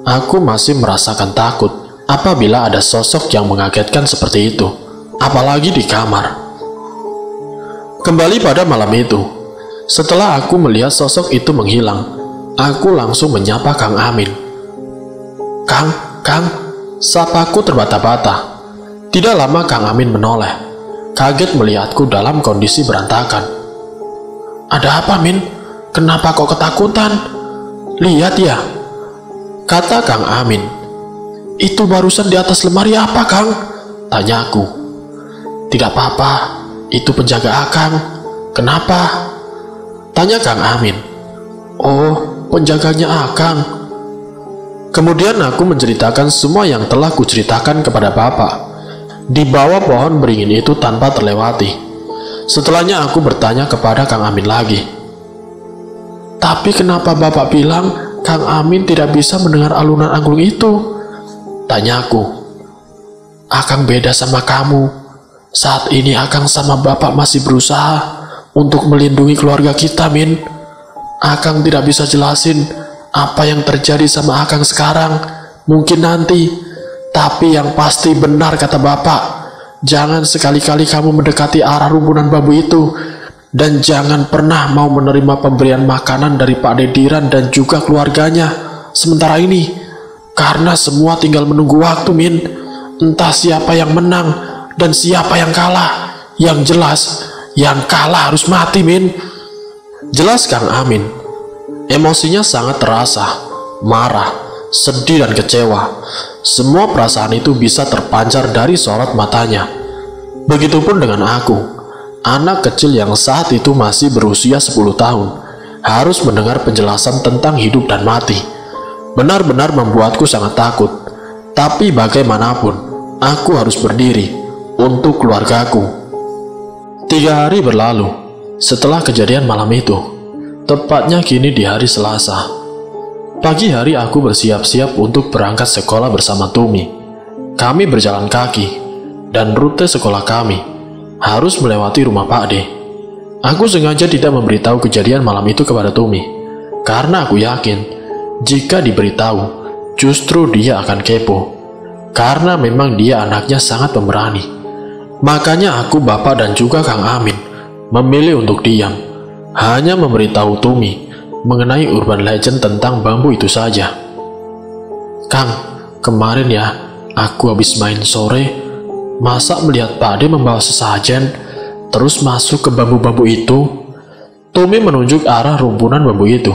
A: aku masih merasakan takut apabila ada sosok yang mengagetkan seperti itu, apalagi di kamar. Kembali pada malam itu, setelah aku melihat sosok itu menghilang, aku langsung menyapa Kang Amin. Kang, sapaku terbata-bata. Tidak lama Kang Amin menoleh, kaget melihatku dalam kondisi berantakan. Ada apa, Min? Kenapa kok ketakutan? Lihat ya, kata Kang Amin. Itu barusan di atas lemari apa, Kang? Tanyaku. Tidak apa-apa, itu penjaga Akang. Kenapa? Tanya Kang Amin. Oh, penjaganya Akang. Kemudian aku menceritakan semua yang telah kuceritakan kepada Bapak di bawah pohon beringin itu tanpa terlewati. Setelahnya aku bertanya kepada Kang Amin lagi. Tapi kenapa Bapak bilang Kang Amin tidak bisa mendengar alunan angklung itu? Tanyaku. Akang beda sama kamu. Saat ini Akang sama Bapak masih berusaha untuk melindungi keluarga kita, Min. Akang tidak bisa jelasin apa yang terjadi sama Akang sekarang. Mungkin nanti. Tapi yang pasti benar kata Bapak, jangan sekali-kali kamu mendekati arah rumpunan bambu itu, dan jangan pernah mau menerima pemberian makanan dari Pak Dediran dan juga keluarganya sementara ini, karena semua tinggal menunggu waktu, Min. Entah siapa yang menang dan siapa yang kalah. Yang jelas, yang kalah harus mati, Min. Jelas Kang Amin. Emosinya sangat terasa, marah, sedih dan kecewa. Semua perasaan itu bisa terpancar dari sorot matanya. Begitupun dengan aku, anak kecil yang saat itu masih berusia 10 tahun, harus mendengar penjelasan tentang hidup dan mati. Benar-benar membuatku sangat takut. Tapi bagaimanapun, aku harus berdiri untuk keluargaku. 3 hari berlalu setelah kejadian malam itu, tepatnya kini di hari Selasa. Pagi hari aku bersiap-siap untuk berangkat sekolah bersama Tumi. Kami berjalan kaki, dan rute sekolah kami harus melewati rumah Pak D. Aku sengaja tidak memberitahu kejadian malam itu kepada Tumi, karena aku yakin jika diberitahu, justru dia akan kepo. Karena memang dia anaknya sangat pemberani. Makanya aku, Bapak dan juga Kang Amin memilih untuk diam, hanya memberitahu Tumi mengenai urban legend tentang bambu itu saja. Kang, kemarin ya, aku habis main sore, masa melihat Pak D membawa sesajen, terus masuk ke bambu-bambu itu. Tumi menunjuk arah rumpunan bambu itu.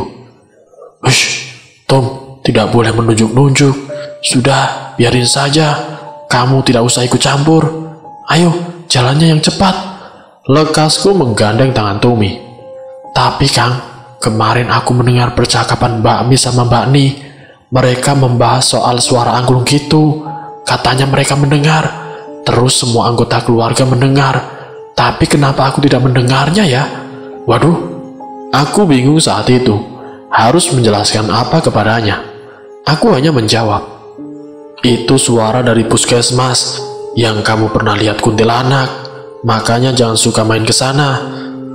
A: Hush, Tom, tidak boleh menunjuk-nunjuk. Sudah, biarin saja. Kamu tidak usah ikut campur. Ayo, jalannya yang cepat. Lekasku menggandeng tangan Tumi. Tapi Kang, kemarin aku mendengar percakapan Mbak Mi sama Mbak Ni. Mereka membahas soal suara angklung gitu. Katanya mereka mendengar. Terus semua anggota keluarga mendengar. Tapi kenapa aku tidak mendengarnya ya? Waduh, aku bingung saat itu. Harus menjelaskan apa kepadanya. Aku hanya menjawab, itu suara dari puskesmas. Yang kamu pernah lihat kuntilanak. Makanya jangan suka main ke sana.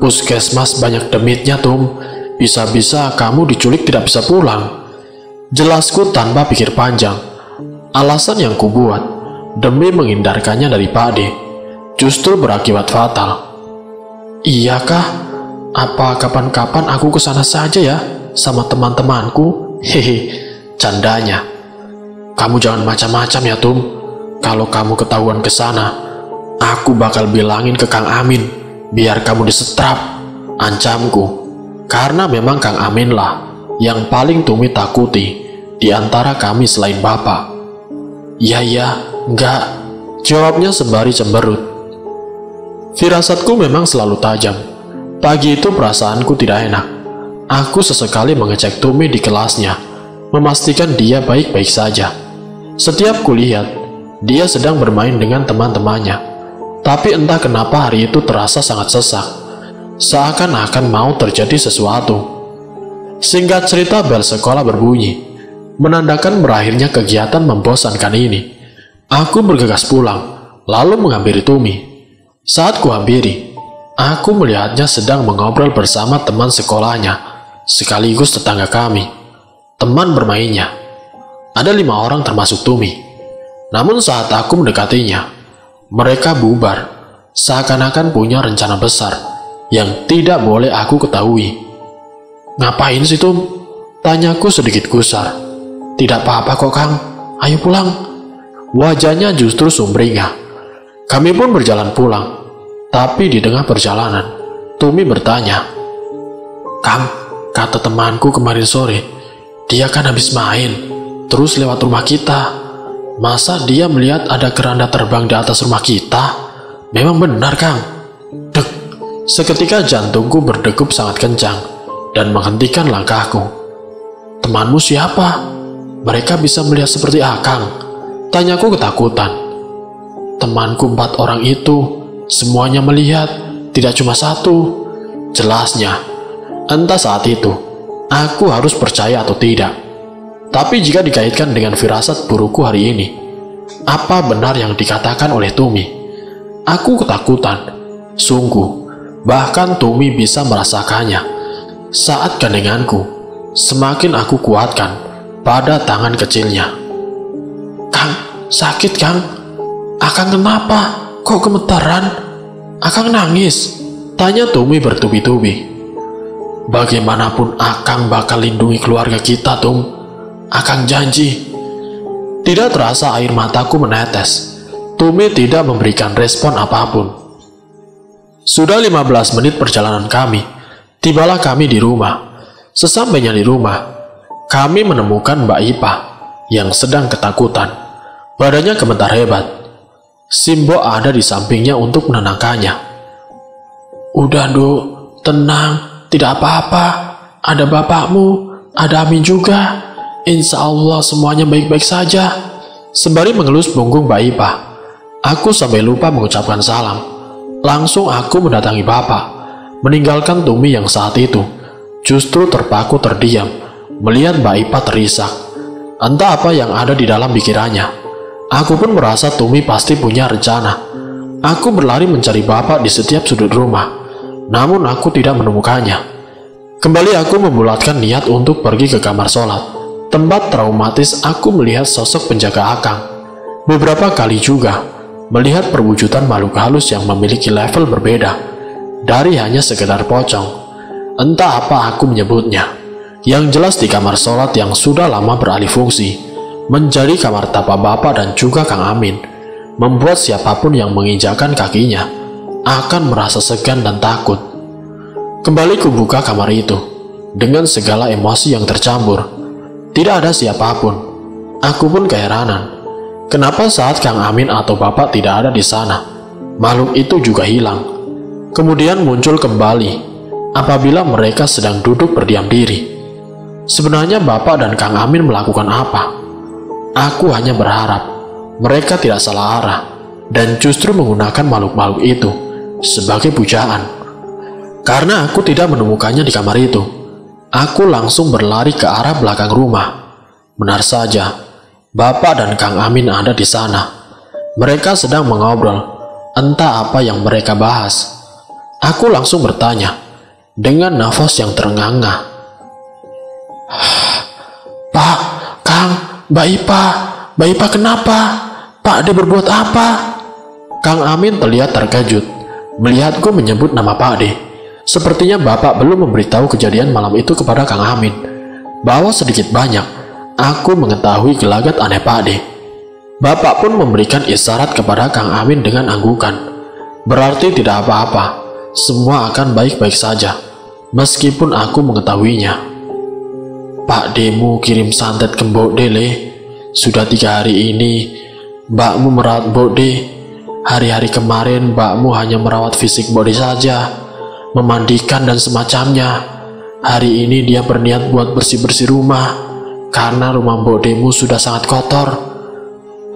A: Puskesmas banyak demitnya, Tum. Bisa-bisa kamu diculik tidak bisa pulang. Jelasku tanpa pikir panjang. Alasan yang kubuat demi menghindarkannya dari Pak D justru berakibat fatal. Iyakah? Apa kapan-kapan aku ke sana saja ya sama teman-temanku? Hehe, candanya. Kamu jangan macam-macam ya, Tum. Kalau kamu ketahuan ke sana, aku bakal bilangin ke Kang Amin biar kamu disetrap, ancamku. Karena memang Kang Amin lah yang paling Tumi takuti di antara kami selain Bapak. Ya, enggak, jawabnya sembari cemberut. Firasatku memang selalu tajam. Pagi itu perasaanku tidak enak. Aku sesekali mengecek Tumi di kelasnya, memastikan dia baik-baik saja. Setiap kulihat, dia sedang bermain dengan teman-temannya. Tapi entah kenapa hari itu terasa sangat sesak, seakan-akan mau terjadi sesuatu. Singkat cerita, bel sekolah berbunyi, menandakan berakhirnya kegiatan membosankan ini. Aku bergegas pulang, lalu menghampiri Tumi. Saat kuhampiri, aku melihatnya sedang mengobrol bersama teman sekolahnya, sekaligus tetangga kami, teman bermainnya. Ada 5 orang termasuk Tumi. Namun saat aku mendekatinya, mereka bubar, seakan-akan punya rencana besar yang tidak boleh aku ketahui. Ngapain sih, Tum? Tanyaku sedikit gusar. Tidak apa-apa kok, Kang. Ayo pulang. Wajahnya justru sumringah. Kami pun berjalan pulang. Tapi di tengah perjalanan, Tumi bertanya, Kang, kata temanku kemarin sore, dia kan habis main, terus lewat rumah kita. Masa dia melihat ada keranda terbang di atas rumah kita? Memang benar, Kang. Dek, seketika jantungku berdegup sangat kencang dan menghentikan langkahku. Temanmu siapa? Mereka bisa melihat seperti Akang? Tanyaku ketakutan. Temanku 4 orang itu, semuanya melihat, tidak cuma 1. Jelasnya, entah saat itu, aku harus percaya atau tidak. Tapi jika dikaitkan dengan firasat burukku hari ini, apa benar yang dikatakan oleh Tumi? Aku ketakutan, sungguh, bahkan Tumi bisa merasakannya. Saat gandenganku, semakin aku kuatkan pada tangan kecilnya. Kang, sakit Kang? Akang kenapa? Kok gemetaran? Akang nangis? Tanya Tumi bertubi-tubi. Bagaimanapun Akang bakal lindungi keluarga kita, Tum. Akang janji. Tidak terasa air mataku menetes. Tumi tidak memberikan respon apapun. Sudah 15 menit perjalanan kami. Tibalah kami di rumah. Sesampainya di rumah, kami menemukan Mbak Ipa yang sedang ketakutan. Badannya gemetar hebat. Simbo ada di sampingnya untuk menenangkannya. Udah, Duk, tenang, tidak apa-apa. Ada bapakmu, ada Amin juga. Insya Allah semuanya baik-baik saja. Sembari mengelus punggung Mbak Ipa, aku sampai lupa mengucapkan salam. Langsung aku mendatangi bapak, meninggalkan Tumi yang saat itu justru terpaku terdiam melihat Mbak Ipa terisak. Entah apa yang ada di dalam pikirannya. Aku pun merasa Tumi pasti punya rencana. Aku berlari mencari bapak di setiap sudut rumah, namun aku tidak menemukannya. Kembali aku membulatkan niat untuk pergi ke kamar sholat. Tempat traumatis aku melihat sosok penjaga Akang. Beberapa kali juga melihat perwujudan makhluk halus yang memiliki level berbeda dari hanya sekedar pocong. Entah apa aku menyebutnya. Yang jelas di kamar sholat yang sudah lama beralih fungsi menjadi kamar tapa bapak dan juga Kang Amin, membuat siapapun yang menginjakan kakinya akan merasa segan dan takut. Kembali kubuka kamar itu dengan segala emosi yang tercampur. Tidak ada siapapun. Aku pun keheranan. Kenapa saat Kang Amin atau Bapak tidak ada di sana, makhluk itu juga hilang. Kemudian muncul kembali apabila mereka sedang duduk berdiam diri. Sebenarnya Bapak dan Kang Amin melakukan apa? Aku hanya berharap mereka tidak salah arah dan justru menggunakan makhluk-makhluk itu sebagai pujaan. Karena aku tidak menemukannya di kamar itu, aku langsung berlari ke arah belakang rumah. Benar saja, Bapak dan Kang Amin ada di sana. Mereka sedang mengobrol, entah apa yang mereka bahas. Aku langsung bertanya, dengan nafas yang terengah-engah. Pak, Kang, Mbak Ipa kenapa? Pak Ade berbuat apa? Kang Amin terlihat terkejut, melihatku menyebut nama Pak Ade. Sepertinya Bapak belum memberitahu kejadian malam itu kepada Kang Amin, bahwa sedikit banyak aku mengetahui gelagat aneh Pak Ade. Bapak pun memberikan isyarat kepada Kang Amin dengan anggukan. Berarti tidak apa-apa, semua akan baik-baik saja. meskipun aku mengetahuinya. Pak Demu kirim santet ke Mbok De, Le. Sudah 3 hari ini mbakmu merawat Mbok De. Hari-hari kemarin mbakmu hanya merawat fisik Mbok De saja, memandikan dan semacamnya. Hari ini dia berniat buat bersih-bersih rumah, karena rumah Mbok Demu sudah sangat kotor.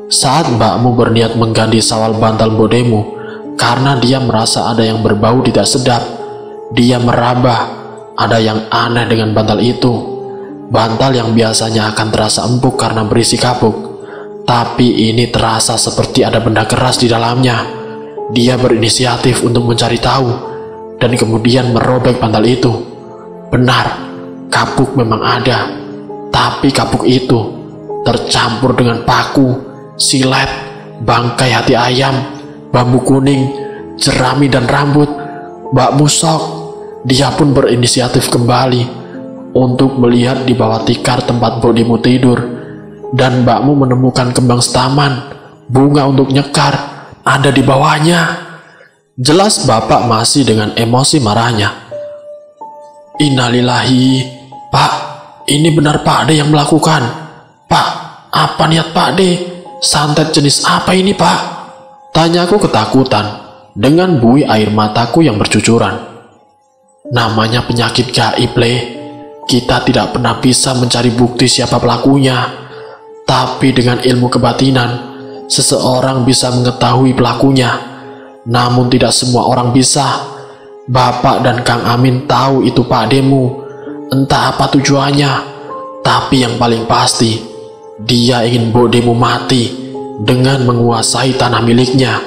A: Saat mbakmu berniat mengganti sawal bantal Mbok Demu, karena dia merasa ada yang berbau tidak sedap, dia meraba. Ada yang aneh dengan bantal itu. Bantal yang biasanya akan terasa empuk karena berisi kapuk, tapi ini terasa seperti ada benda keras di dalamnya. Dia berinisiatif untuk mencari tahu, dan kemudian merobek bantal itu. Benar, kapuk memang ada, tapi kapuk itu tercampur dengan paku, silet, bangkai hati ayam, bambu kuning, jerami dan rambut. Mbakmu shock. Dia pun berinisiatif kembali untuk melihat di bawah tikar tempat Mbok Demu tidur, dan mbakmu menemukan kembang setaman, bunga untuk nyekar, ada di bawahnya. Jelas bapak masih dengan emosi marahnya. Innalillahi, Pak, ini benar Pak De yang melakukan. Pak, apa niat Pak De? Santet jenis apa ini, Pak? Tanyaku ketakutan dengan buih air mataku yang bercucuran. Namanya penyakit gaib, Le. Kita tidak pernah bisa mencari bukti siapa pelakunya, tapi dengan ilmu kebatinan, seseorang bisa mengetahui pelakunya. Namun tidak semua orang bisa. Bapak dan Kang Amin tahu itu Pak Demu. Entah apa tujuannya, tapi yang paling pasti, dia ingin Mbok Demu mati dengan menguasai tanah miliknya.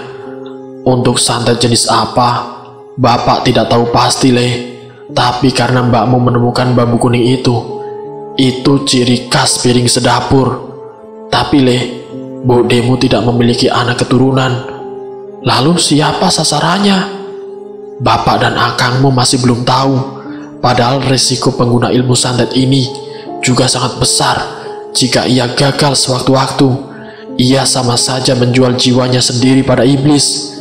A: Untuk santet jenis apa, Bapak tidak tahu pasti, Le. Tapi karena mbakmu menemukan bambu kuning itu ciri khas piring sedapur. Tapi, Le, Mbok Demu tidak memiliki anak keturunan. Lalu siapa sasarannya? Bapak dan akangmu masih belum tahu. Padahal risiko pengguna ilmu santet ini juga sangat besar. Jika ia gagal sewaktu-waktu, ia sama saja menjual jiwanya sendiri pada iblis.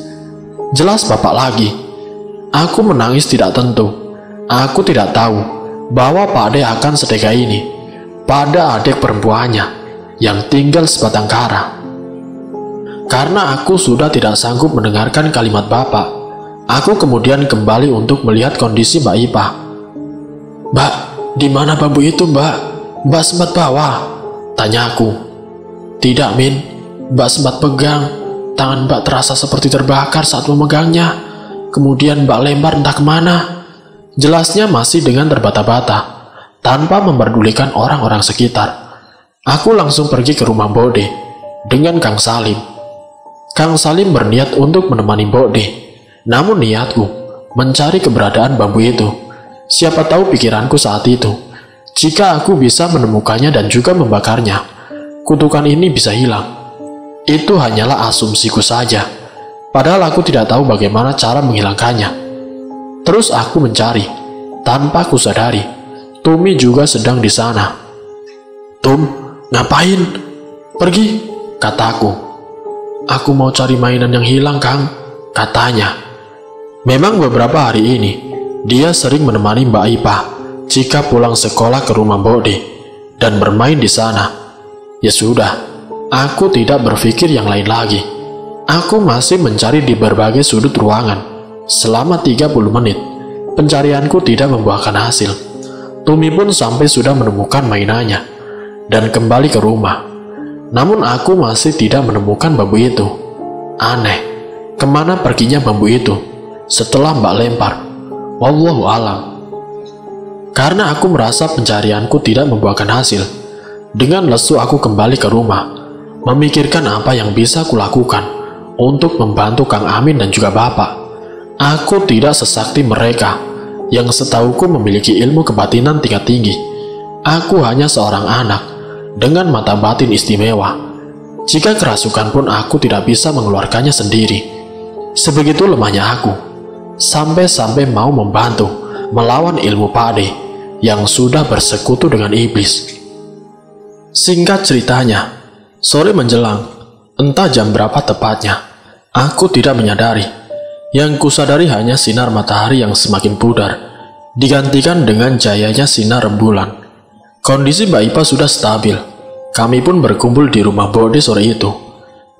A: Jelas bapak lagi. Aku menangis tidak tentu. Aku tidak tahu bahwa Pak De akan setega ini pada adik perempuannya yang tinggal sebatang kara. Karena aku sudah tidak sanggup mendengarkan kalimat bapak, aku kemudian kembali untuk melihat kondisi Mbak Ipa. Mbak, di mana bambu itu, Mbak? Mbak sempat bawa? Tanyaku. Tidak, Min. Mbak sempat pegang. Tangan Mbak terasa seperti terbakar saat memegangnya. Kemudian Mbak lempar entah kemana. Jelasnya masih dengan terbata-bata, tanpa memperdulikan orang-orang sekitar. Aku langsung pergi ke rumah Mbok De dengan Kang Salim. Kang Salim berniat untuk menemani Mbok De, namun niatku mencari keberadaan bambu itu. Siapa tahu pikiranku saat itu, jika aku bisa menemukannya dan juga membakarnya, kutukan ini bisa hilang. Itu hanyalah asumsiku saja, padahal aku tidak tahu bagaimana cara menghilangkannya. Terus aku mencari, tanpa kusadari, Tumi juga sedang di sana. Tum, ngapain? Pergi, kataku. Aku mau cari mainan yang hilang, Kang, katanya. Memang beberapa hari ini, dia sering menemani Mbak Ipa jika pulang sekolah ke rumah Mbok De dan bermain di sana. Ya sudah, aku tidak berpikir yang lain lagi. Aku masih mencari di berbagai sudut ruangan. Selama 30 menit, pencarianku tidak membuahkan hasil. Tumi pun sampai sudah menemukan mainannya dan kembali ke rumah. Namun aku masih tidak menemukan bambu itu. Aneh, kemana perginya bambu itu setelah Mbak lempar? Wallahu alam. Karena aku merasa pencarianku tidak membuahkan hasil, dengan lesu aku kembali ke rumah, memikirkan apa yang bisa kulakukan untuk membantu Kang Amin dan juga Bapak. Aku tidak sesakti mereka yang setauku memiliki ilmu kebatinan tingkat tinggi. Aku hanya seorang anak dengan mata batin istimewa. Jika kerasukan pun aku tidak bisa mengeluarkannya sendiri. Sebegitu lemahnya aku, sampai-sampai mau membantu melawan ilmu Pak De yang sudah bersekutu dengan iblis. Singkat ceritanya, sore menjelang, entah jam berapa tepatnya, aku tidak menyadari. Yang kusadari hanya sinar matahari yang semakin pudar. digantikan dengan cahayanya sinar rembulan. Kondisi Mbak Ipa sudah stabil. Kami pun berkumpul di rumah Bode sore itu.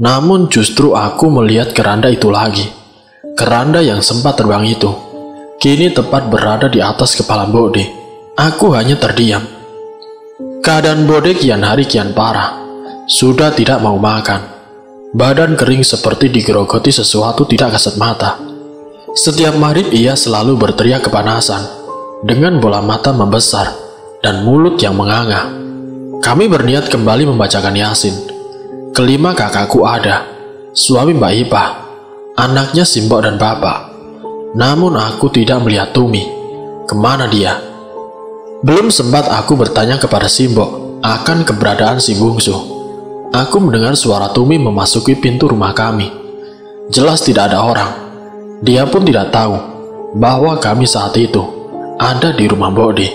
A: Namun justru aku melihat keranda itu lagi. Keranda yang sempat terbang itu kini tepat berada di atas kepala Bode. Aku hanya terdiam. Keadaan Bode kian hari kian parah. Sudah tidak mau makan. Badan kering seperti digerogoti sesuatu tidak kasat mata. Setiap maghrib ia selalu berteriak kepanasan, dengan bola mata membesar dan mulut yang menganga. Kami berniat kembali membacakan Yasin. Kelima kakakku ada, suami Mbak Ipa, anaknya Simbok dan Bapak. Namun aku tidak melihat Tumi. Kemana dia? Belum sempat aku bertanya kepada Simbok akan keberadaan si bungsu. Aku mendengar suara Tumi memasuki pintu rumah kami. Jelas tidak ada orang. Dia pun tidak tahu bahwa kami saat itu ada di rumah Bode.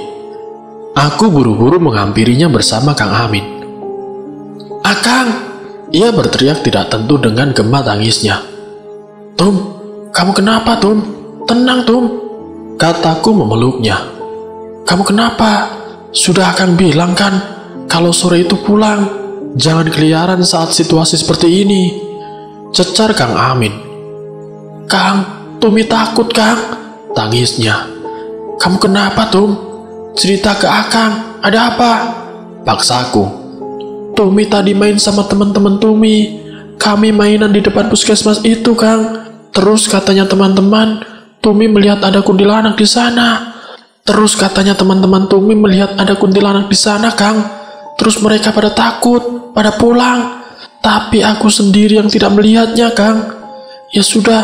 A: Aku buru-buru menghampirinya bersama Kang Amin. "Akang!" Ia berteriak tidak tentu dengan gema tangisnya. "Tum, kamu kenapa, Tum? Tenang, Tum," kataku memeluknya. "Kamu kenapa? Sudah Akang bilang kan kalau sore itu pulang. Jangan keliaran saat situasi seperti ini," cecar Kang Amin. "Kang, Tumi takut, Kang," tangisnya. "Kamu kenapa, Tum? Cerita ke Akang, ada apa?" paksaku. "Tumi tadi main sama teman-teman Tumi. Kami mainan di depan puskesmas itu, Kang. Terus katanya teman-teman, Tumi melihat ada kuntilanak di sana. Terus katanya teman-teman Tumi melihat ada kuntilanak di sana, Kang. Terus mereka pada takut, pada pulang. Tapi aku sendiri yang tidak melihatnya, Kang. Ya sudah,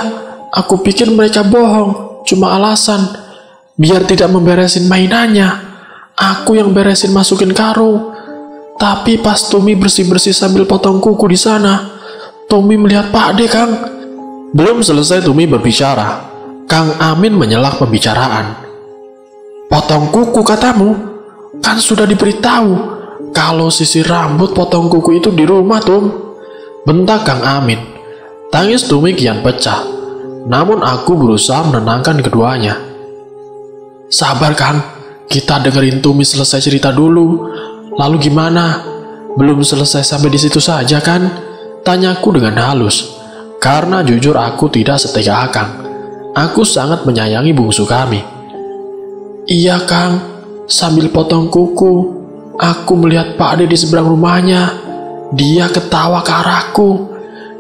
A: aku pikir mereka bohong, cuma alasan biar tidak memberesin mainannya. Aku yang beresin masukin karung. Tapi pas Tumi bersih-bersih sambil potong kuku di sana, Tumi melihat Pak De, Kang." Belum selesai Tumi berbicara, Kang Amin menyela pembicaraan. "Potong kuku katamu? Kan sudah diberitahu kalau sisir rambut potong kuku itu di rumah, Tum," bentak Kang Amin. Tangis Tumi kian pecah. Namun aku berusaha menenangkan keduanya. "Sabar, Kang. Kita dengerin Tumi selesai cerita dulu. Lalu gimana? Belum selesai sampai di situ saja kan?" tanyaku dengan halus. Karena jujur aku tidak setega Akang. Aku sangat menyayangi bungsu kami. "Iya, Kang. Sambil potong kuku, aku melihat Pak De di seberang rumahnya. Dia ketawa ke arahku.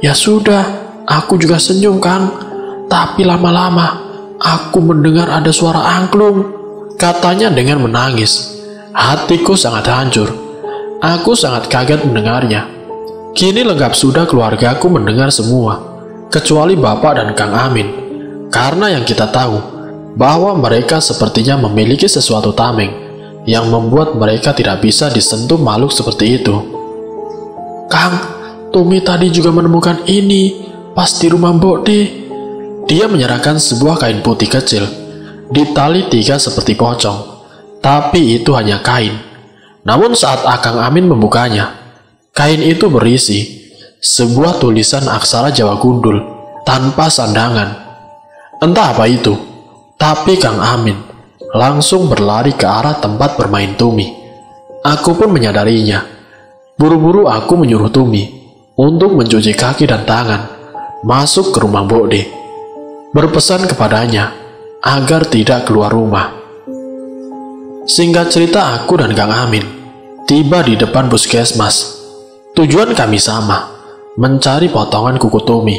A: Ya sudah, aku juga senyum, Kang. Tapi lama-lama aku mendengar ada suara angklung," katanya dengan menangis. Hatiku sangat hancur. Aku sangat kaget mendengarnya. Kini lengkap sudah keluargaku mendengar semua, kecuali Bapak dan Kang Amin. Karena yang kita tahu, bahwa mereka sepertinya memiliki sesuatu tameng yang membuat mereka tidak bisa disentuh makhluk seperti itu. "Kang, Tumi tadi juga menemukan ini pas di rumah Bode." Dia menyerahkan sebuah kain putih kecil, ditali 3 seperti pocong, tapi itu hanya kain. Namun saat Akang Amin membukanya, kain itu berisi sebuah tulisan aksara Jawa gundul tanpa sandangan. Entah apa itu, tapi Kang Amin langsung berlari ke arah tempat bermain Tumi. Aku pun menyadarinya. Buru-buru aku menyuruh Tumi untuk mencuci kaki dan tangan, masuk ke rumah Bode. Berpesan kepadanya agar tidak keluar rumah. Singkat cerita, aku dan Kang Amin tiba di depan puskesmas. Tujuan kami sama, mencari potongan kuku Tumi.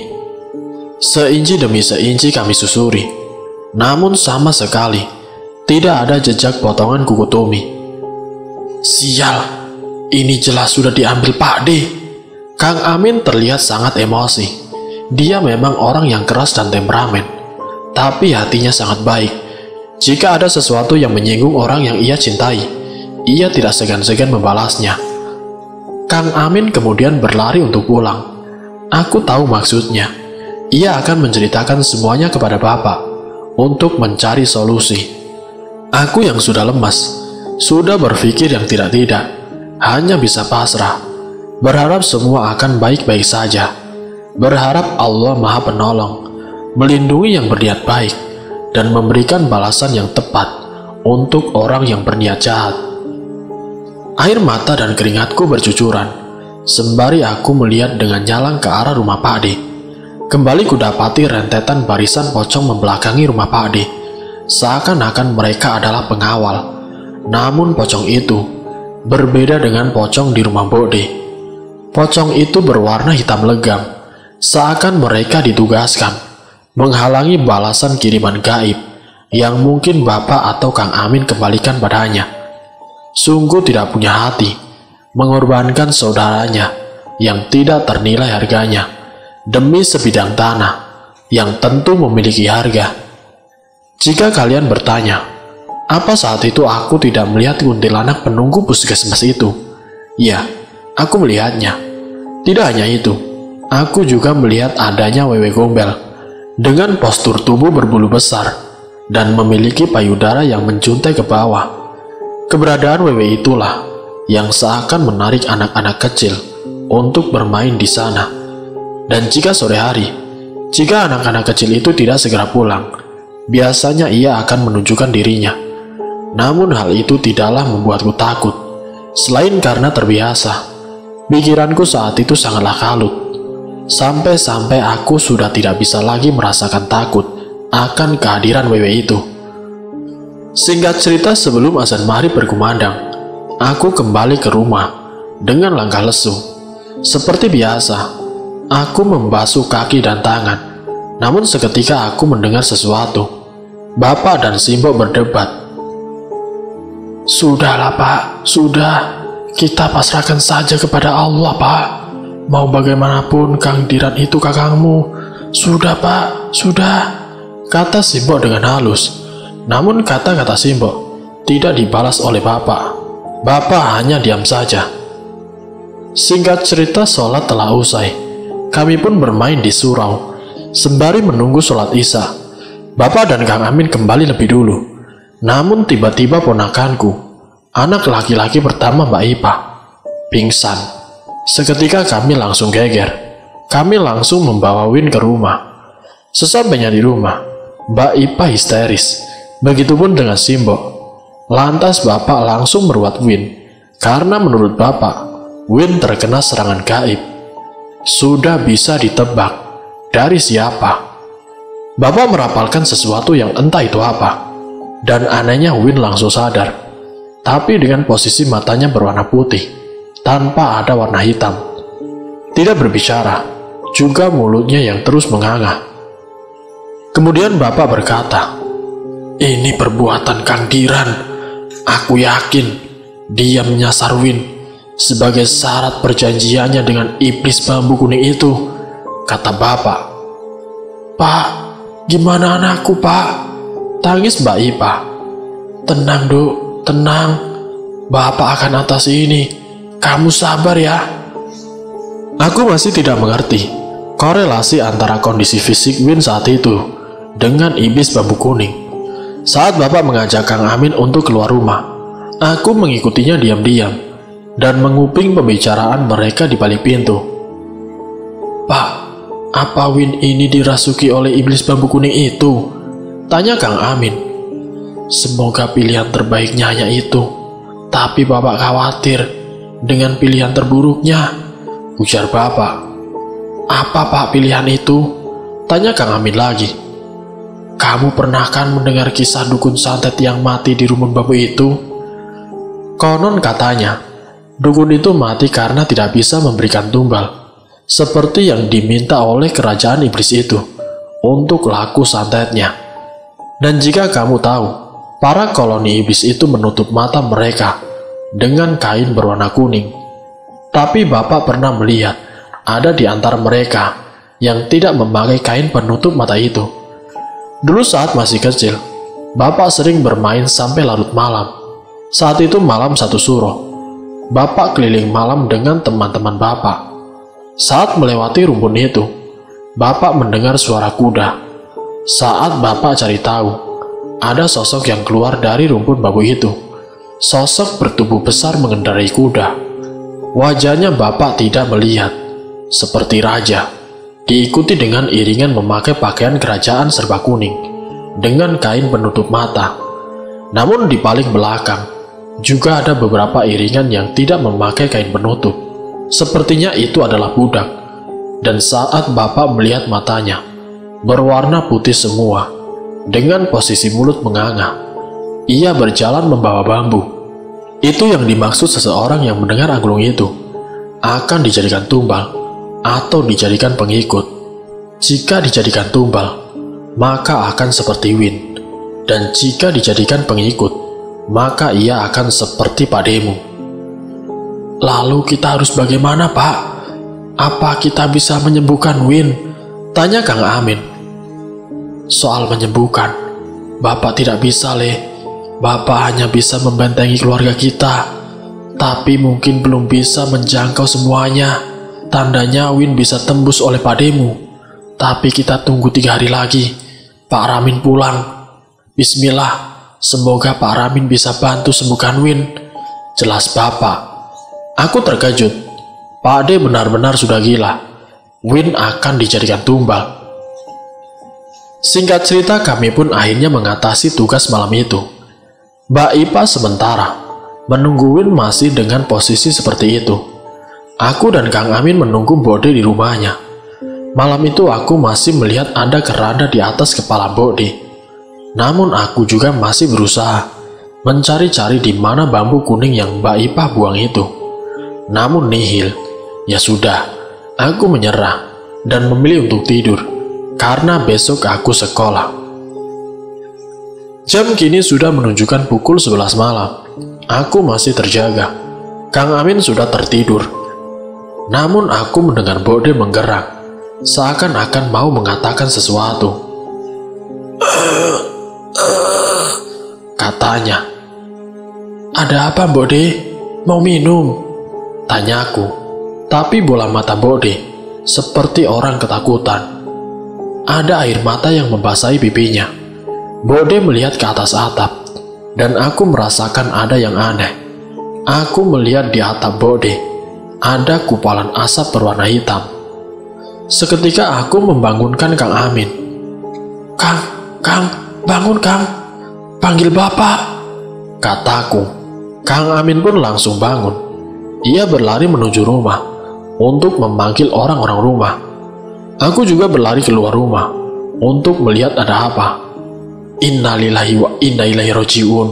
A: Seinci demi seinci kami susuri, namun sama sekali tidak ada jejak potongan kuku Tumi. "Sial, ini jelas sudah diambil Pak De." Kang Amin terlihat sangat emosi. Dia memang orang yang keras dan temperamen, tapi hatinya sangat baik. Jika ada sesuatu yang menyinggung orang yang ia cintai, ia tidak segan-segan membalasnya. Kang Amin kemudian berlari untuk pulang. Aku tahu maksudnya. Ia akan menceritakan semuanya kepada Bapak untuk mencari solusi. Aku yang sudah lemas, sudah berpikir yang tidak-tidak, hanya bisa pasrah, berharap semua akan baik-baik saja. Berharap Allah Maha Penolong melindungi yang berniat baik dan memberikan balasan yang tepat untuk orang yang berniat jahat. Air mata dan keringatku bercucuran, sembari aku melihat dengan nyalang ke arah rumah Pak D. Kembali kudapati rentetan barisan pocong membelakangi rumah Pak D, seakan-akan mereka adalah pengawal. Namun pocong itu berbeda dengan pocong di rumah Bode. Pocong itu berwarna hitam legam, seakan mereka ditugaskan menghalangi balasan kiriman gaib yang mungkin Bapak atau Kang Amin kembalikan padanya. Sungguh tidak punya hati mengorbankan saudaranya yang tidak ternilai harganya demi sebidang tanah yang tentu memiliki harga. Jika kalian bertanya, apa saat itu aku tidak melihat kuntilanak penunggu puskesmas itu? Ya, aku melihatnya. Tidak hanya itu, aku juga melihat adanya wewe gombel dengan postur tubuh berbulu besar dan memiliki payudara yang menjuntai ke bawah. Keberadaan wewe itulah yang seakan menarik anak-anak kecil untuk bermain di sana. Dan jika sore hari, jika anak-anak kecil itu tidak segera pulang, biasanya ia akan menunjukkan dirinya. Namun hal itu tidaklah membuatku takut, selain karena terbiasa. Pikiranku saat itu sangatlah kalut, sampai-sampai aku sudah tidak bisa lagi merasakan takut akan kehadiran wewe itu. Singkat cerita, sebelum azan maghrib berkumandang, aku kembali ke rumah dengan langkah lesu. Seperti biasa, aku membasuh kaki dan tangan. Namun seketika aku mendengar sesuatu. Bapak dan Simbok berdebat. Sudahlah Pak, sudah. Kita pasrahkan saja kepada Allah Pak. Mau bagaimanapun Kang Diran itu kakangmu. Sudah Pak, sudah, kata Simbok dengan halus. Namun kata-kata Simbok tidak dibalas oleh Bapak. Bapak hanya diam saja. Singkat cerita, sholat telah usai. Kami pun bermain di surau, sembari menunggu sholat isya. Bapak dan Kang Amin kembali lebih dulu. Namun tiba-tiba ponakanku, anak laki-laki pertama Mbak Ipa, pingsan. Seketika kami langsung geger. Kami langsung membawa Win ke rumah. Sesampainya di rumah, Mbak Ipa histeris. Begitupun dengan Simbok. Lantas Bapak langsung merawat Win, karena menurut Bapak, Win terkena serangan gaib. Sudah bisa ditebak dari siapa. Bapak merapalkan sesuatu yang entah itu apa. Dan anehnya Win langsung sadar. Tapi dengan posisi matanya berwarna putih, tanpa ada warna hitam. Tidak berbicara, juga mulutnya yang terus menganga. Kemudian Bapak berkata, "Ini perbuatan Kang Diran. Aku yakin dia menyasar Win sebagai syarat perjanjiannya dengan iblis bambu kuning itu," kata Bapak. "Pak, gimana anakku Pak?" tangis Mbak Ipa. "Tenang Duk, tenang. Bapak akan atasi ini. Kamu sabar ya." Aku masih tidak mengerti korelasi antara kondisi fisik Win saat itu dengan iblis bambu kuning. Saat Bapak mengajak Kang Amin untuk keluar rumah, aku mengikutinya diam-diam dan menguping pembicaraan mereka di balik pintu. "Pak, apa Win ini dirasuki oleh iblis bambu kuning itu?" tanya Kang Amin. "Semoga pilihan terbaiknya hanya itu, tapi Bapak khawatir dengan pilihan terburuknya," ujar Bapak. "Apa Pak pilihan itu?" tanya Kang Amin lagi. "Kamu pernah kan mendengar kisah dukun santet yang mati di rumpun bambu itu? Konon katanya, dukun itu mati karena tidak bisa memberikan tumbal, seperti yang diminta oleh kerajaan iblis itu untuk laku santetnya. Dan jika kamu tahu, para koloni iblis itu menutup mata mereka dengan kain berwarna kuning. Tapi Bapak pernah melihat ada di antara mereka yang tidak memakai kain penutup mata itu. Dulu saat masih kecil, Bapak sering bermain sampai larut malam. Saat itu malam 1 Suro. Bapak keliling malam dengan teman-teman Bapak. Saat melewati rumpun itu, Bapak mendengar suara kuda. Saat Bapak cari tahu, ada sosok yang keluar dari rumpun bambu itu. Sosok bertubuh besar mengendarai kuda. Wajahnya Bapak tidak melihat, seperti raja, diikuti dengan iringan memakai pakaian kerajaan serba kuning, dengan kain penutup mata. Namun di paling belakang juga ada beberapa iringan yang tidak memakai kain penutup. Sepertinya itu adalah budak. Dan saat Bapak melihat matanya, berwarna putih semua, dengan posisi mulut menganga, ia berjalan membawa bambu. Itu yang dimaksud seseorang yang mendengar angklung itu akan dijadikan tumbal atau dijadikan pengikut. Jika dijadikan tumbal, maka akan seperti Win. Dan jika dijadikan pengikut, maka ia akan seperti pademu. Lalu kita harus bagaimana, Pak? Apa kita bisa menyembuhkan Win? Tanya Kang Amin. Soal menyembuhkan, Bapak tidak bisa, Le. Bapak hanya bisa membentengi keluarga kita. Tapi mungkin belum bisa menjangkau semuanya. Tandanya Win bisa tembus oleh pademu. Tapi kita tunggu 3 hari lagi. Pak Ramin pulang. Bismillah, semoga Pak Ramin bisa bantu sembuhkan Win. Jelas Bapak. Aku terkejut. Pak Ade benar-benar sudah gila. Win akan dijadikan tumbal. Singkat cerita, kami pun akhirnya mengatasi tugas malam itu. Mbak Ipa sementara menunggu Win masih dengan posisi seperti itu. Aku dan Kang Amin menunggu Bode di rumahnya. Malam itu aku masih melihat ada keranda di atas kepala Bode. Namun aku juga masih berusaha mencari-cari di mana bambu kuning yang Mbak Ipa buang itu. Namun nihil. Ya sudah, aku menyerah dan memilih untuk tidur karena besok aku sekolah. Jam kini sudah menunjukkan pukul 11 malam. Aku masih terjaga. Kang Amin sudah tertidur. Namun aku mendengar Bode menggerak, seakan-akan mau mengatakan sesuatu. Katanya, "Ada apa, Bode? Mau minum?" Tanyaku. Tapi bola mata Bode seperti orang ketakutan. Ada air mata yang membasahi pipinya. Bode melihat ke atas atap, dan aku merasakan ada yang aneh. Aku melihat di atap Bode ada kupalan asap berwarna hitam. Seketika aku membangunkan Kang Amin. Kang, bangun Kang, panggil Bapak," kataku. Kang Amin pun langsung bangun. Ia berlari menuju rumah untuk memanggil orang-orang rumah. Aku juga berlari keluar rumah untuk melihat ada apa. Innalillahi wa inna ilaihi raji'un.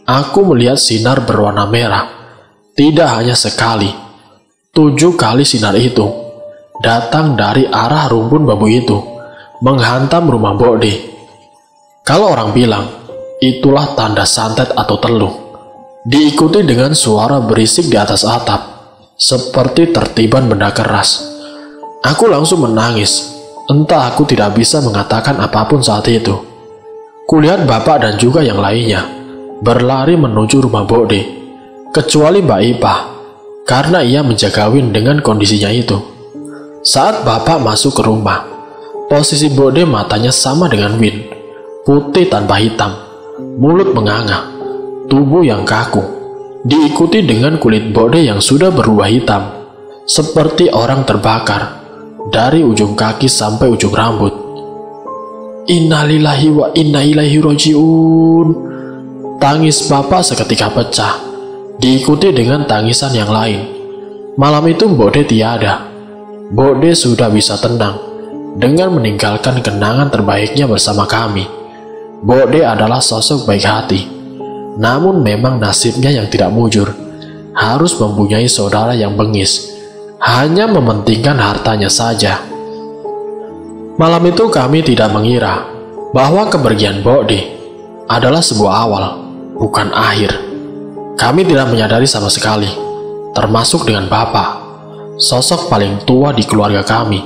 A: Aku melihat sinar berwarna merah. Tidak hanya sekali, 7 kali sinar itu datang dari arah rumpun bambu itu, menghantam rumah Bode. Kalau orang bilang, itulah tanda santet atau teluh. Diikuti dengan suara berisik di atas atap, seperti tertiban benda keras. Aku langsung menangis. Entah aku tidak bisa mengatakan apapun saat itu. Kulihat Bapak dan juga yang lainnya berlari menuju rumah Bode, kecuali Mbak Ipa, karena ia menjaga Win dengan kondisinya itu. Saat Bapak masuk ke rumah, posisi Bode matanya sama dengan Win, putih tanpa hitam, mulut menganga, tubuh yang kaku, diikuti dengan kulit Bode yang sudah berubah hitam, seperti orang terbakar, dari ujung kaki sampai ujung rambut. Innalillahi wa inna ilaihi raji'un. Tangis Bapak seketika pecah, diikuti dengan tangisan yang lain. Malam itu Bode tiada. Bode sudah bisa tenang dengan meninggalkan kenangan terbaiknya bersama kami. Bode adalah sosok baik hati. Namun memang nasibnya yang tidak mujur, harus mempunyai saudara yang bengis, hanya mementingkan hartanya saja. Malam itu kami tidak mengira bahwa kepergian Bode adalah sebuah awal, bukan akhir. Kami tidak menyadari sama sekali, termasuk dengan Bapak, sosok paling tua di keluarga kami,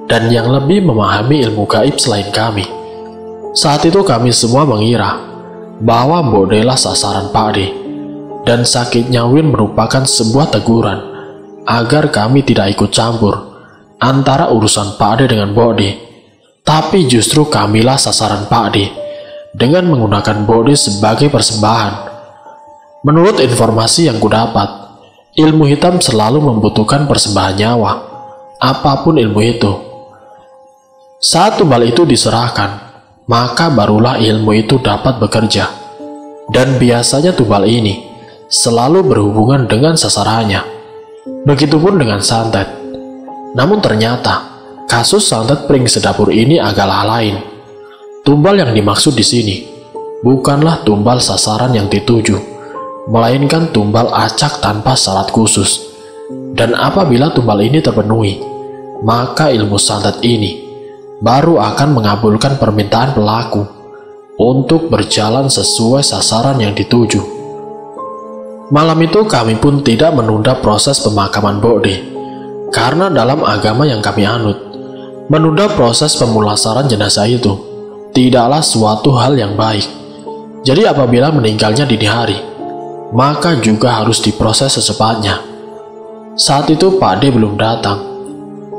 A: dan yang lebih memahami ilmu gaib selain kami. Saat itu kami semua mengira bahwa Bode lah sasaran Pak De, dan sakitnya Win merupakan sebuah teguran agar kami tidak ikut campur antara urusan Pak De dengan Bode. Tapi justru kamilah sasaran Pak De dengan menggunakan Bode sebagai persembahan. Menurut informasi yang kudapat, ilmu hitam selalu membutuhkan persembahan nyawa, apapun ilmu itu. Saat tumbal itu diserahkan, maka barulah ilmu itu dapat bekerja. Dan biasanya tumbal ini selalu berhubungan dengan sasarannya. Begitupun dengan santet. Namun ternyata kasus santet pring sedapur ini agaklah lain. Tumbal yang dimaksud di sini bukanlah tumbal sasaran yang dituju, melainkan tumbal acak tanpa syarat khusus. Dan apabila tumbal ini terpenuhi, maka ilmu santet ini baru akan mengabulkan permintaan pelaku untuk berjalan sesuai sasaran yang dituju. Malam itu kami pun tidak menunda proses pemakaman Bokde, karena dalam agama yang kami anut, menunda proses pemulasaran jenazah itu tidaklah suatu hal yang baik. Jadi apabila meninggalnya dini hari, maka juga harus diproses secepatnya. Saat itu Pak D belum datang.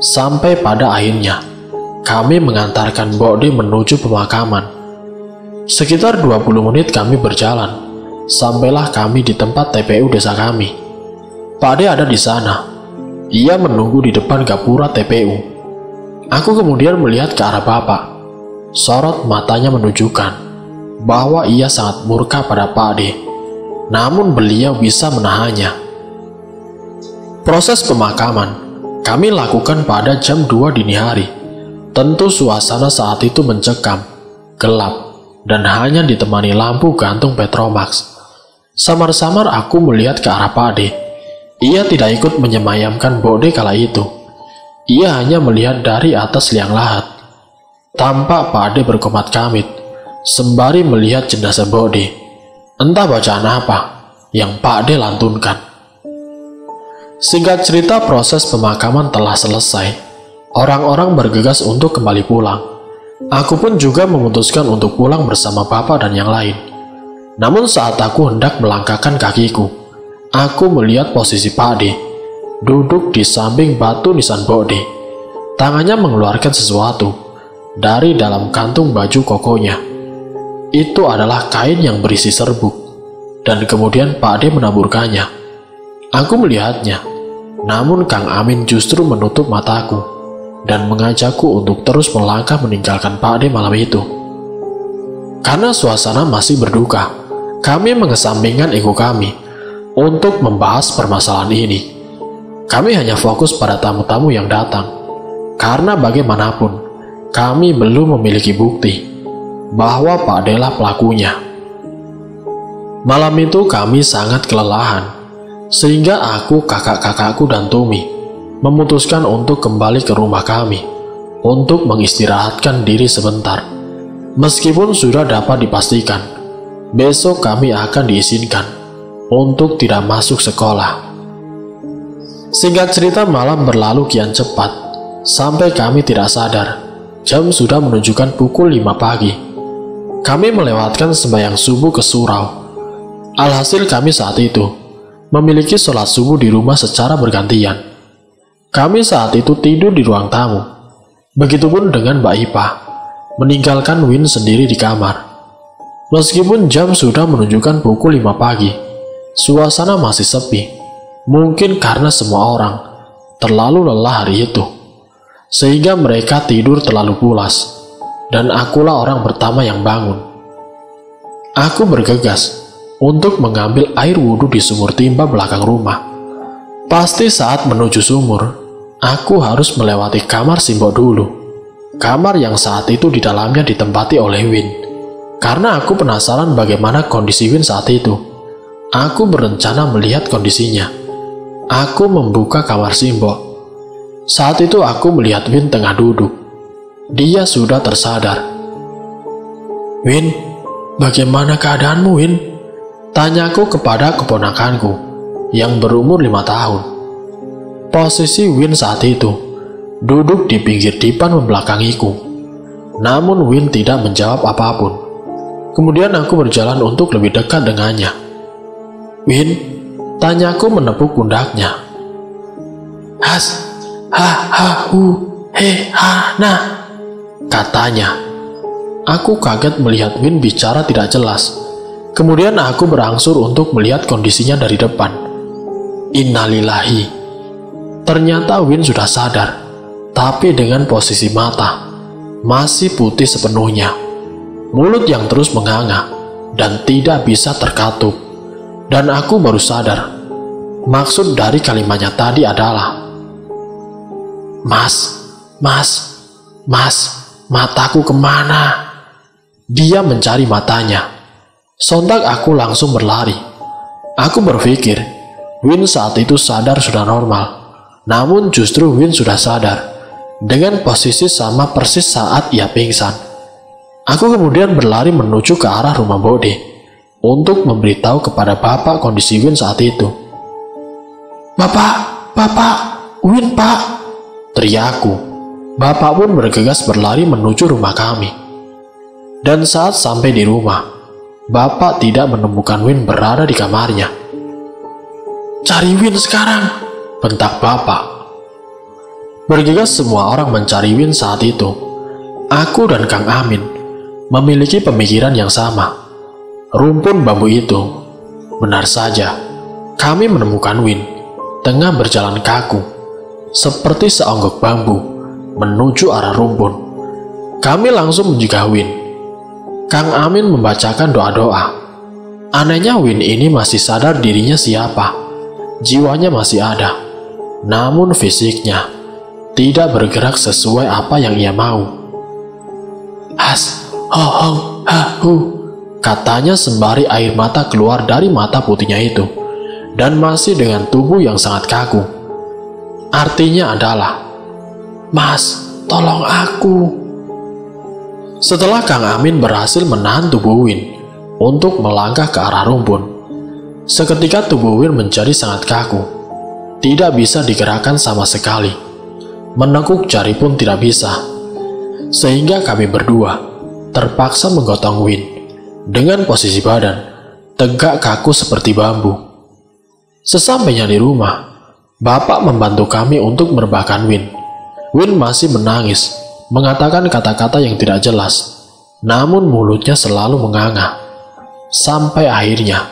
A: Sampai pada akhirnya kami mengantarkan Bokde menuju pemakaman. Sekitar 20 menit kami berjalan, sampailah kami di tempat TPU desa kami. Pak D ada di sana. Ia menunggu di depan gapura TPU. Aku kemudian melihat ke arah Bapak. Sorot matanya menunjukkan bahwa ia sangat murka pada Pak D. Namun beliau bisa menahannya. Proses pemakaman kami lakukan pada jam 2 dini hari. Tentu suasana saat itu mencekam, gelap, dan hanya ditemani lampu gantung Petromax. Samar-samar aku melihat ke arah Pak D. Ia tidak ikut menyemayamkan Bokde kala itu. Ia hanya melihat dari atas liang lahat. Tampak Pak D berkomat kamit, sembari melihat jenazah Bokde. Entah bacaan apa yang Pak D lantunkan. Singkat cerita, proses pemakaman telah selesai. Orang-orang bergegas untuk kembali pulang. Aku pun juga memutuskan untuk pulang bersama Bapak dan yang lain. Namun saat aku hendak melangkahkan kakiku, aku melihat posisi Pak D duduk di samping batu nisan Bokde. Tangannya mengeluarkan sesuatu dari dalam kantung baju kokonya. Itu adalah kain yang berisi serbuk, dan kemudian Pak D menaburkannya. Aku melihatnya, namun Kang Amin justru menutup mataku dan mengajakku untuk terus melangkah meninggalkan Pak D malam itu. Karena suasana masih berduka, kami mengesampingkan ego kami untuk membahas permasalahan ini. Kami hanya fokus pada tamu-tamu yang datang, karena bagaimanapun kami belum memiliki bukti bahwa Pak D lah pelakunya. Malam itu kami sangat kelelahan, sehingga aku, kakak-kakakku, dan Tumi memutuskan untuk kembali ke rumah kami untuk mengistirahatkan diri sebentar. Meskipun sudah dapat dipastikan besok kami akan diizinkan untuk tidak masuk sekolah. Singkat cerita, malam berlalu kian cepat sampai kami tidak sadar jam sudah menunjukkan pukul 5 pagi. Kami melewatkan sembahyang subuh ke surau. Alhasil kami saat itu memiliki sholat subuh di rumah secara bergantian. Kami saat itu tidur di ruang tamu. Begitupun dengan Mbak Ipa, meninggalkan Win sendiri di kamar. Meskipun jam sudah menunjukkan pukul 5 pagi, suasana masih sepi. Mungkin karena semua orang terlalu lelah hari itu, sehingga mereka tidur terlalu pulas, dan akulah orang pertama yang bangun. Aku bergegas untuk mengambil air wudhu di sumur timba belakang rumah. Pasti saat menuju sumur, aku harus melewati kamar Simbok dulu. Kamar yang saat itu di dalamnya ditempati oleh Win. Karena aku penasaran bagaimana kondisi Win saat itu, aku berencana melihat kondisinya. Aku membuka kamar Simbok. Saat itu aku melihat Win tengah duduk. Dia sudah tersadar. "Win, bagaimana keadaanmu, Win?" Tanyaku kepada keponakanku yang berumur 5 tahun. Posisi Win saat itu duduk di pinggir dipan membelakangiku. Namun Win tidak menjawab apapun. Kemudian aku berjalan untuk lebih dekat dengannya. "Win," tanyaku menepuk pundaknya. "Has, ha, ha, hu, he, ha, nah," katanya. Aku kaget melihat Win bicara tidak jelas. Kemudian aku berangsur untuk melihat kondisinya dari depan. Innalillahi. Ternyata Win sudah sadar, tapi dengan posisi mata masih putih sepenuhnya. Mulut yang terus menganga dan tidak bisa terkatup. Dan aku baru sadar, maksud dari kalimatnya tadi adalah, Mas, mataku kemana? Dia mencari matanya. Sontak aku langsung berlari. Aku berpikir, Win saat itu sadar sudah normal. Namun justru Win sudah sadar, dengan posisi sama persis saat ia pingsan. Aku kemudian berlari menuju ke arah rumah Bode untuk memberitahu kepada bapak kondisi Win saat itu. Bapak, Win pak, teriakku. Bapak pun bergegas berlari menuju rumah kami. Dan saat sampai di rumah, bapak tidak menemukan Win berada di kamarnya. Cari Win sekarang, bentak bapak. Bergegas semua orang mencari Win saat itu. Aku dan Kang Amin memiliki pemikiran yang sama. Rumpun bambu itu, benar saja, kami menemukan Win tengah berjalan kaku, seperti seonggok bambu, menuju arah rumpun. Kami langsung menjaga Win. Kang Amin membacakan doa-doa. Anehnya Win ini masih sadar dirinya siapa. Jiwanya masih ada, namun fisiknya tidak bergerak sesuai apa yang ia mau. Has, ho, ho, ha, hu, katanya sembari air mata keluar dari mata putihnya itu, dan masih dengan tubuh yang sangat kaku. Artinya adalah, Mas, tolong aku. Setelah Kang Amin berhasil menahan tubuh Win untuk melangkah ke arah rumpun, seketika tubuh Win menjadi sangat kaku, tidak bisa digerakkan sama sekali. Menekuk jari pun tidak bisa, sehingga kami berdua terpaksa menggotong Win dengan posisi badan tegak kaku seperti bambu. Sesampainya di rumah, bapak membantu kami untuk merebahkan Win. Win masih menangis, mengatakan kata-kata yang tidak jelas, namun mulutnya selalu menganga. Sampai akhirnya,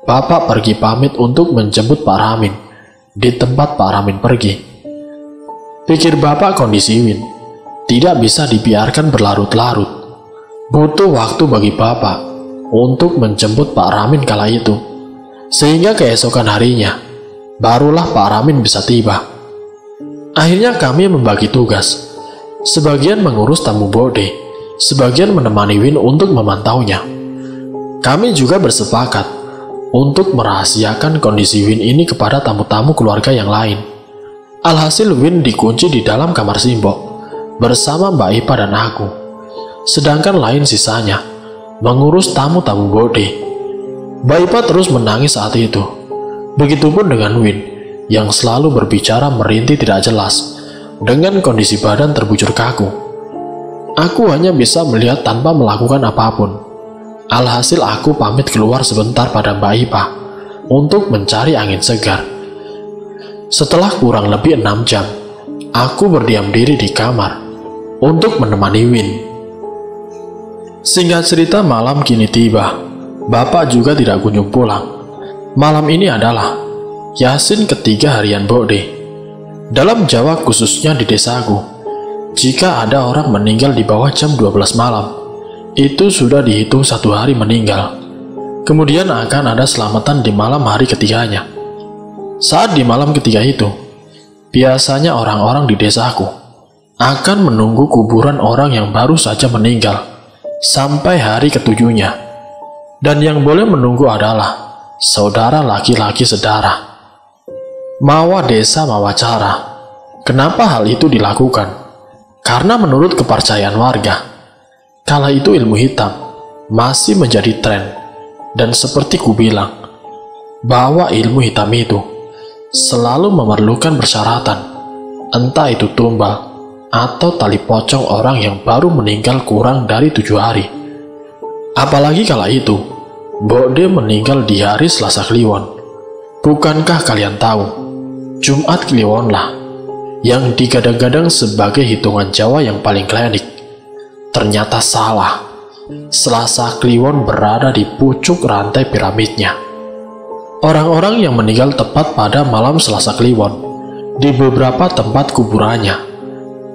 A: bapak pergi pamit untuk menjemput Pak Ramin di tempat Pak Ramin pergi. Pikir bapak kondisi Win tidak bisa dibiarkan berlarut-larut. Butuh waktu bagi bapak untuk menjemput Pak Ramin kala itu, sehingga keesokan harinya, barulah Pak Ramin bisa tiba. Akhirnya kami membagi tugas. Sebagian mengurus tamu Bode, sebagian menemani Win untuk memantaunya. Kami juga bersepakat untuk merahasiakan kondisi Win ini kepada tamu-tamu keluarga yang lain. Alhasil Win dikunci di dalam kamar Simbok bersama Mbak Ipa dan aku. Sedangkan lain sisanya mengurus tamu-tamu Bode. Mbak Ipa terus menangis saat itu. Begitupun dengan Win yang selalu berbicara merintih tidak jelas dengan kondisi badan terbujur kaku. Aku hanya bisa melihat tanpa melakukan apapun. Alhasil aku pamit keluar sebentar pada Mbak Ipa untuk mencari angin segar. Setelah kurang lebih 6 jam, aku berdiam diri di kamar untuk menemani Win. Singkat cerita, malam kini tiba. Bapak juga tidak kunjung pulang. Malam ini adalah Yasin ketiga harian Bode. Dalam Jawa khususnya di desaku, jika ada orang meninggal di bawah jam 12 malam, itu sudah dihitung 1 hari meninggal. Kemudian akan ada selamatan di malam hari ketiganya. Saat di malam ketiga itu, biasanya orang-orang di desaku akan menunggu kuburan orang yang baru saja meninggal sampai hari ketujuhnya. Dan yang boleh menunggu adalah saudara laki-laki sedara. Mawa desa mawa cara. Kenapa hal itu dilakukan? Karena menurut kepercayaan warga, kala itu ilmu hitam masih menjadi tren. Dan seperti ku bilang, bahwa ilmu hitam itu selalu memerlukan persyaratan, entah itu tumbal atau tali pocong orang yang baru meninggal kurang dari 7 hari. Apalagi kala itu, Bode meninggal di hari Selasa Kliwon. Bukankah kalian tahu, Jumat Kliwonlah yang digadang-gadang sebagai hitungan Jawa yang paling klinik? Ternyata salah. Selasa Kliwon berada di pucuk rantai piramidnya. Orang-orang yang meninggal tepat pada malam Selasa Kliwon di beberapa tempat kuburannya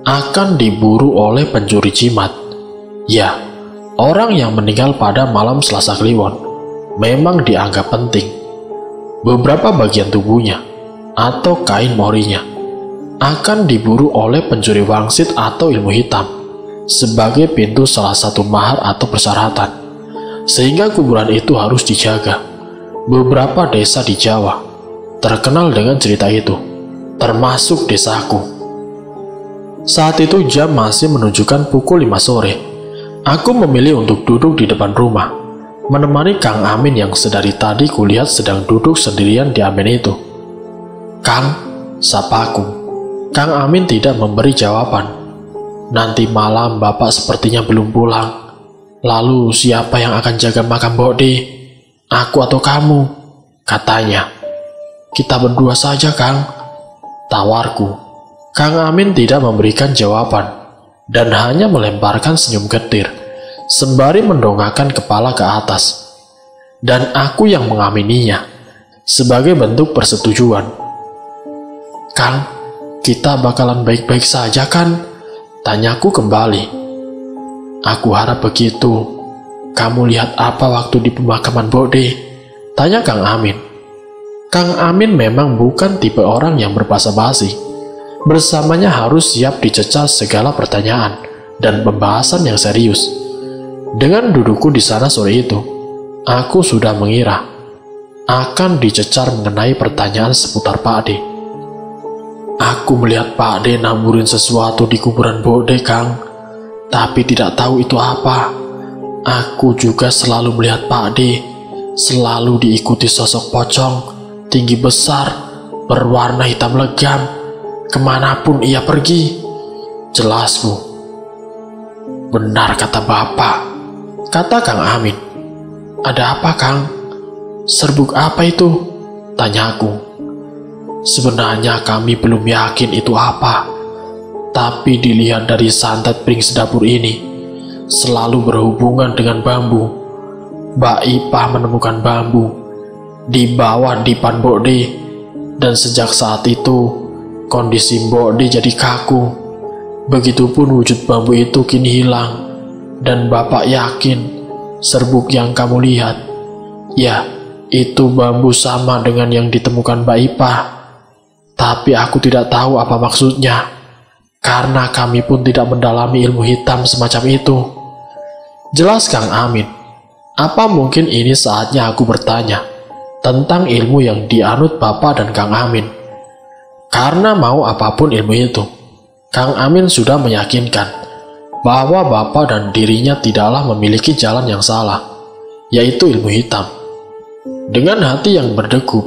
A: akan diburu oleh pencuri jimat. Ya, orang yang meninggal pada malam Selasa Kliwon memang dianggap penting. Beberapa bagian tubuhnya atau kain morinya akan diburu oleh pencuri wangsit atau ilmu hitam sebagai pintu salah satu mahar atau persyaratan, sehingga kuburan itu harus dijaga. Beberapa desa di Jawa terkenal dengan cerita itu, termasuk desaku. Saat itu jam masih menunjukkan pukul 5 sore. Aku memilih untuk duduk di depan rumah, menemani Kang Amin yang sedari tadi kulihat sedang duduk sendirian di amen itu. "Kang," sapaku. Kang Amin tidak memberi jawaban. "Nanti malam Bapak sepertinya belum pulang. Lalu siapa yang akan jaga makam Bode? Aku atau kamu?" katanya. "Kita berdua saja, Kang," tawarku. Kang Amin tidak memberikan jawaban dan hanya melemparkan senyum getir sembari mendongakkan kepala ke atas. Dan aku yang mengamininya sebagai bentuk persetujuan. "Kang, kita bakalan baik-baik saja kan?" tanyaku kembali. "Aku harap begitu. Kamu lihat apa waktu di pemakaman Bode?" tanya Kang Amin. Kang Amin memang bukan tipe orang yang berbasa-basi. Bersamanya harus siap dicecar segala pertanyaan dan pembahasan yang serius. Dengan dudukku di sana sore itu, aku sudah mengira akan dicecar mengenai pertanyaan seputar Pak De. "Aku melihat Pak De naburin sesuatu di kuburan Bode, Kang, tapi tidak tahu itu apa. Aku juga selalu melihat Pak De selalu diikuti sosok pocong tinggi besar berwarna hitam legam kemanapun ia pergi," jelasku. "Benar kata Bapak," kata Kang Amin. "Ada apa, Kang? Serbuk apa itu?" tanyaku. Sebenarnya kami belum yakin itu apa, tapi dilihat dari santet pring dapur ini selalu berhubungan dengan bambu. Mbak Ipah menemukan bambu di bawah dipan Bode, dan sejak saat itu kondisi Bode jadi kaku. Begitupun wujud bambu itu kini hilang, dan Bapak yakin serbuk yang kamu lihat, ya, itu bambu sama dengan yang ditemukan Mbak Ipah. Tapi aku tidak tahu apa maksudnya, karena kami pun tidak mendalami ilmu hitam semacam itu," jelas Kang Amin. Apa mungkin ini saatnya aku bertanya tentang ilmu yang dianut Bapak dan Kang Amin? Karena mau apapun ilmu itu, Kang Amin sudah meyakinkan bahwa Bapak dan dirinya tidaklah memiliki jalan yang salah, yaitu ilmu hitam. Dengan hati yang berdegup,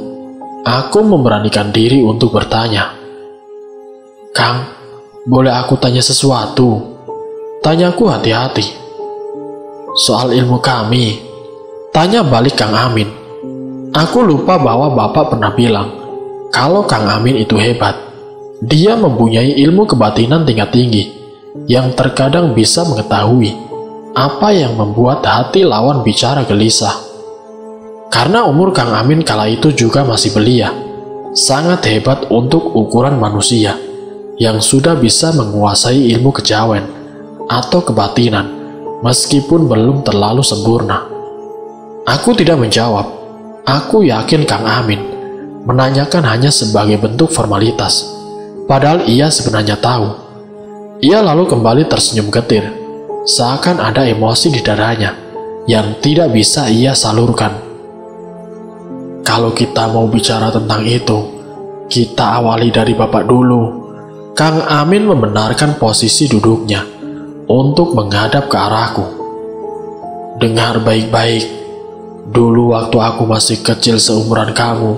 A: aku memberanikan diri untuk bertanya. "Kang, boleh aku tanya sesuatu?" tanyaku hati-hati. "Soal ilmu kami," tanya balik Kang Amin. Aku lupa bahwa Bapak pernah bilang kalau Kang Amin itu hebat. Dia mempunyai ilmu kebatinan tingkat tinggi yang terkadang bisa mengetahui apa yang membuat hati lawan bicara gelisah. Karena umur Kang Amin kala itu juga masih belia, sangat hebat untuk ukuran manusia yang sudah bisa menguasai ilmu kejawen atau kebatinan meskipun belum terlalu sempurna. Aku tidak menjawab. Aku yakin Kang Amin menanyakan hanya sebagai bentuk formalitas, padahal ia sebenarnya tahu. Ia lalu kembali tersenyum getir, seakan ada emosi di dadanya yang tidak bisa ia salurkan. "Kalau kita mau bicara tentang itu, kita awali dari Bapak dulu." Kang Amin membenarkan posisi duduknya untuk menghadap ke arahku. "Dengar baik-baik. Dulu waktu aku masih kecil seumuran kamu,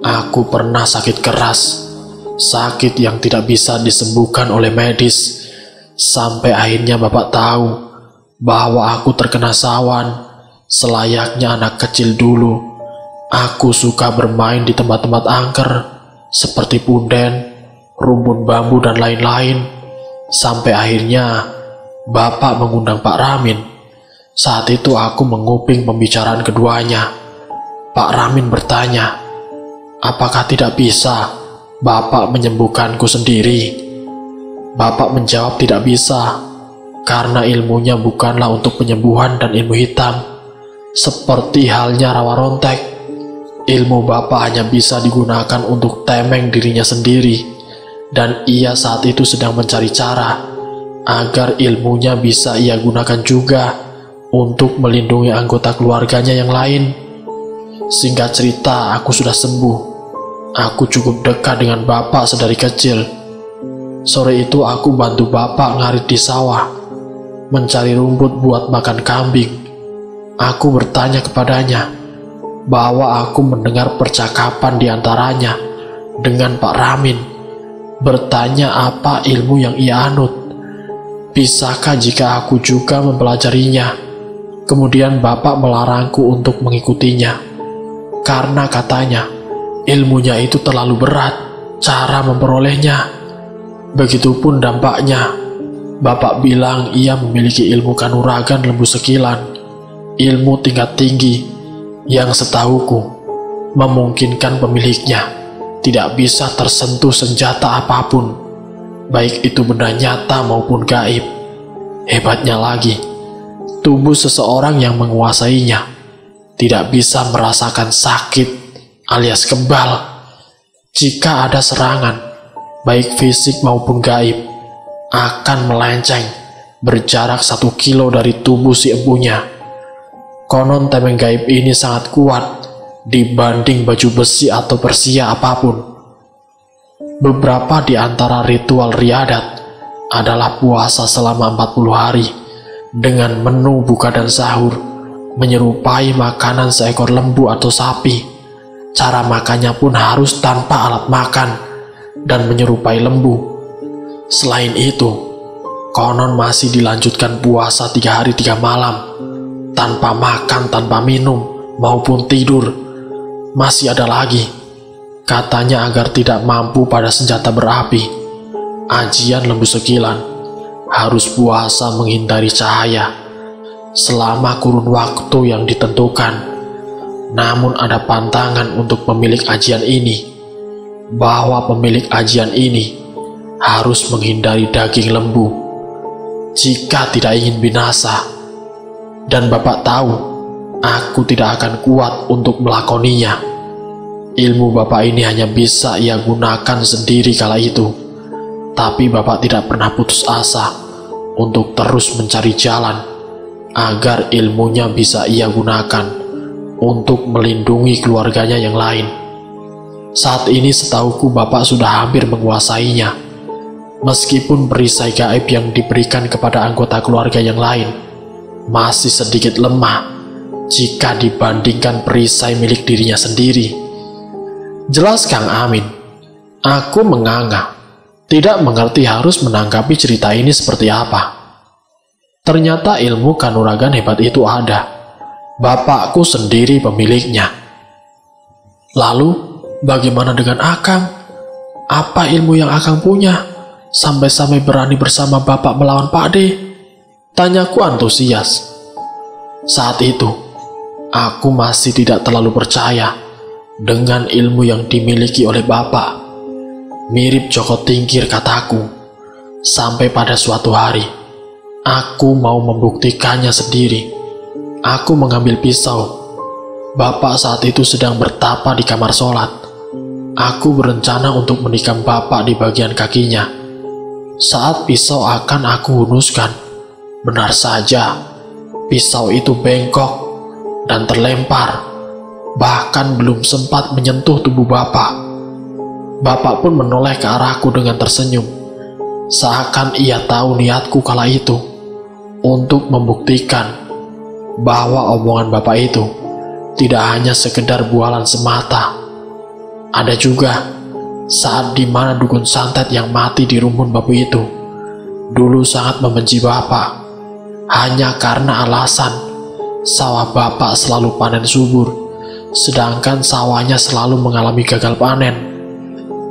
A: aku pernah sakit keras, sakit yang tidak bisa disembuhkan oleh medis, sampai akhirnya Bapak tahu bahwa aku terkena sawan. Selayaknya anak kecil dulu, aku suka bermain di tempat-tempat angker, seperti punden, rumpun bambu, dan lain-lain, sampai akhirnya Bapak mengundang Pak Ramin. Saat itu aku menguping pembicaraan keduanya. Pak Ramin bertanya, apakah tidak bisa Bapak menyembuhkanku sendiri? Bapak menjawab tidak bisa. karena ilmunya bukanlah untuk penyembuhan dan ilmu hitam. Seperti halnya rawa rontek, ilmu Bapak hanya bisa digunakan untuk temeng dirinya sendiri, dan ia saat itu sedang mencari cara agar ilmunya bisa ia gunakan juga untuk melindungi anggota keluarganya yang lain. Singkat cerita, aku sudah sembuh. Aku cukup dekat dengan Bapak sedari kecil. Sore itu aku bantu Bapak ngarit di sawah, mencari rumput buat makan kambing. Aku bertanya kepadanya bahwa aku mendengar percakapan di antaranya dengan Pak Ramin, bertanya apa ilmu yang ia anut. Bisakah jika aku juga mempelajarinya? Kemudian Bapak melarangku untuk mengikutinya, karena katanya ilmunya itu terlalu berat cara memperolehnya. Begitupun dampaknya. Bapak bilang ia memiliki ilmu kanuragan lembu sekilan, ilmu tingkat tinggi yang setahuku memungkinkan pemiliknya tidak bisa tersentuh senjata apapun, baik itu benda nyata maupun gaib. Hebatnya lagi, tubuh seseorang yang menguasainya tidak bisa merasakan sakit alias kebal. Jika ada serangan, baik fisik maupun gaib, akan melenceng berjarak 1 kilo dari tubuh si empunya. Konon temeng gaib ini sangat kuat dibanding baju besi atau persia apapun. Beberapa di antara ritual riadat adalah puasa selama 40 hari dengan menu buka dan sahur menyerupai makanan seekor lembu atau sapi. Cara makannya pun harus tanpa alat makan dan menyerupai lembu. Selain itu, konon masih dilanjutkan puasa 3 hari 3 malam tanpa makan, tanpa minum maupun tidur. Masih ada lagi, katanya agar tidak mampu pada senjata berapi, ajian lembu sekilan harus puasa menghindari cahaya selama kurun waktu yang ditentukan. Namun ada pantangan untuk pemilik ajian ini, bahwa pemilik ajian ini harus menghindari daging lembu jika tidak ingin binasa. Dan Bapak tahu, aku tidak akan kuat untuk melakoninya. Ilmu Bapak ini hanya bisa ia gunakan sendiri kala itu. Tapi Bapak tidak pernah putus asa untuk terus mencari jalan agar ilmunya bisa ia gunakan untuk melindungi keluarganya yang lain. Saat ini setahuku Bapak sudah hampir menguasainya. Meskipun perisai gaib yang diberikan kepada anggota keluarga yang lain masih sedikit lemah jika dibandingkan perisai milik dirinya sendiri. Jelas Kang Amin, aku menganga, tidak mengerti harus menanggapi cerita ini seperti apa. Ternyata ilmu kanuragan hebat itu ada. Bapakku sendiri pemiliknya. Lalu, bagaimana dengan Akang? Apa ilmu yang Akang punya sampai-sampai berani bersama Bapak melawan Pak D? Tanyaku antusias. Saat itu, aku masih tidak terlalu percaya dengan ilmu yang dimiliki oleh Bapak. Mirip Joko Tingkir, kataku. Sampai pada suatu hari, aku mau membuktikannya sendiri. Aku mengambil pisau. Bapak saat itu sedang bertapa di kamar sholat. Aku berencana untuk menikam Bapak di bagian kakinya. Saat pisau akan aku hunuskan, benar saja, pisau itu bengkok dan terlempar. Bahkan belum sempat menyentuh tubuh Bapak. Bapak pun menoleh ke arahku dengan tersenyum, seakan ia tahu niatku kala itu untuk membuktikan bahwa omongan Bapak itu tidak hanya sekedar bualan semata. Ada juga saat dimana dukun santet yang mati di rumpun babu itu dulu sangat membenci Bapak hanya karena alasan sawah Bapak selalu panen subur, sedangkan sawahnya selalu mengalami gagal panen.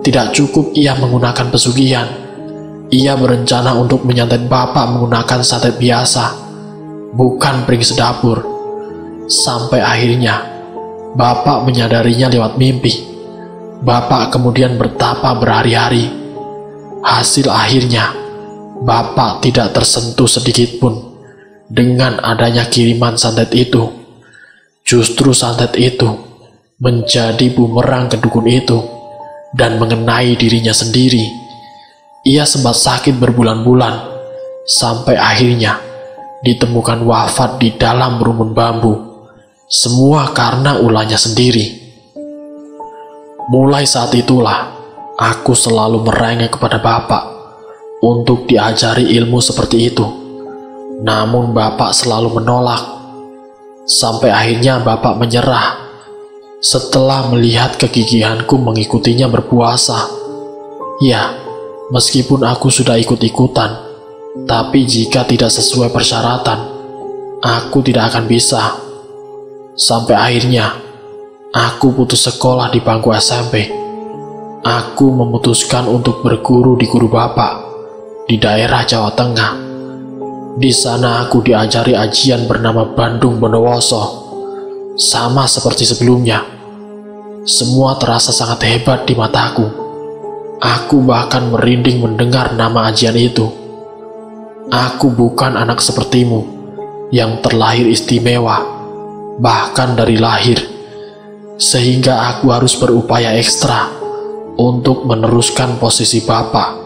A: Tidak cukup ia menggunakan pesugihan, ia berencana untuk menyantet Bapak menggunakan santet biasa, bukan pring sedapur. Sampai akhirnya Bapak menyadarinya lewat mimpi. Bapak kemudian bertapa berhari-hari. Hasil akhirnya Bapak tidak tersentuh sedikit pun dengan adanya kiriman santet itu. Justru santet itu menjadi bumerang ke dukun itu dan mengenai dirinya sendiri. Ia sempat sakit berbulan-bulan, sampai akhirnya ditemukan wafat di dalam rumpun bambu. Semua karena ulahnya sendiri. Mulai saat itulah, aku selalu merengek kepada Bapak untuk diajari ilmu seperti itu. Namun Bapak selalu menolak. Sampai akhirnya Bapak menyerah setelah melihat kegigihanku mengikutinya berpuasa. Ya, meskipun aku sudah ikut-ikutan, tapi jika tidak sesuai persyaratan, aku tidak akan bisa. Sampai akhirnya aku putus sekolah di bangku SMP. Aku memutuskan untuk berguru di guru Bapak di daerah Jawa Tengah. Di sana aku diajari ajian bernama Bandung Bondowoso. Sama seperti sebelumnya, semua terasa sangat hebat di mataku. Aku bahkan merinding mendengar nama ajian itu. Aku bukan anak sepertimu yang terlahir istimewa, bahkan dari lahir, sehingga aku harus berupaya ekstra untuk meneruskan posisi Bapak.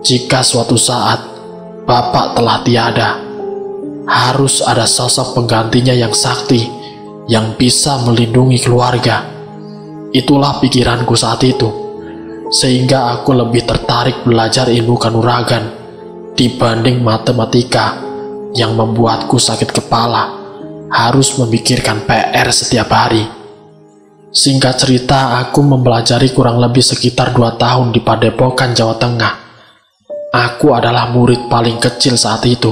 A: Jika suatu saat Bapak telah tiada, harus ada sosok penggantinya yang sakti, yang bisa melindungi keluarga. Itulah pikiranku saat itu, sehingga aku lebih tertarik belajar ilmu kanuragan dibanding matematika yang membuatku sakit kepala, harus memikirkan PR setiap hari. Singkat cerita, aku mempelajari kurang lebih sekitar 2 tahun di Padepokan, Jawa Tengah. Aku adalah murid paling kecil saat itu,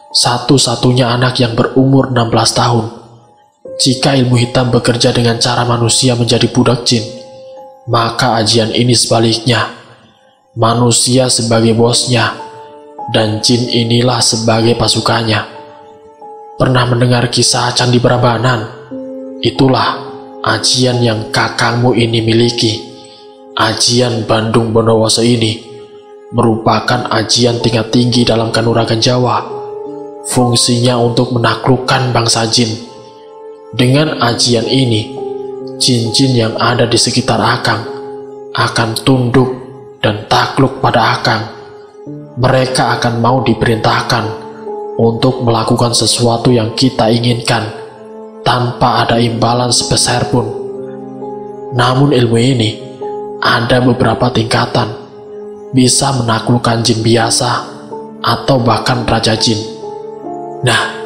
A: satu-satunya anak yang berumur 16 tahun. Jika ilmu hitam bekerja dengan cara manusia menjadi budak jin, maka ajian ini sebaliknya. Manusia sebagai bosnya, dan jin inilah sebagai pasukannya. Pernah mendengar kisah Candi Prambanan? Itulah ajian yang kakangmu ini miliki. Ajian Bandung Bondowoso ini merupakan ajian tingkat tinggi dalam kanuragan Jawa. Fungsinya untuk menaklukkan bangsa jin. Dengan ajian ini, jin-jin yang ada di sekitar Akang akan tunduk dan takluk pada Akang. Mereka akan mau diperintahkan untuk melakukan sesuatu yang kita inginkan tanpa ada imbalan sepeser pun. Namun ilmu ini ada beberapa tingkatan, bisa menaklukkan jin biasa atau bahkan raja jin. Nah,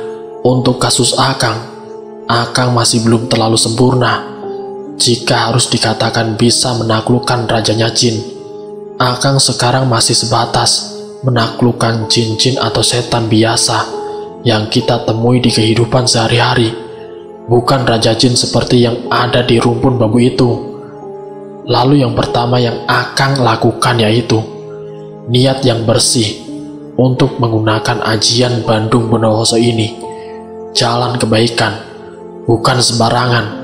A: untuk kasus Akang masih belum terlalu sempurna. Jika harus dikatakan bisa menaklukkan rajanya jin, Akang sekarang masih sebatas menaklukkan jin-jin atau setan biasa yang kita temui di kehidupan sehari-hari, bukan raja jin seperti yang ada di rumpun bambu itu. Lalu yang pertama yang Akang lakukan yaitu niat yang bersih untuk menggunakan ajian Bandung Bondowoso ini. Jalan kebaikan, bukan sembarangan.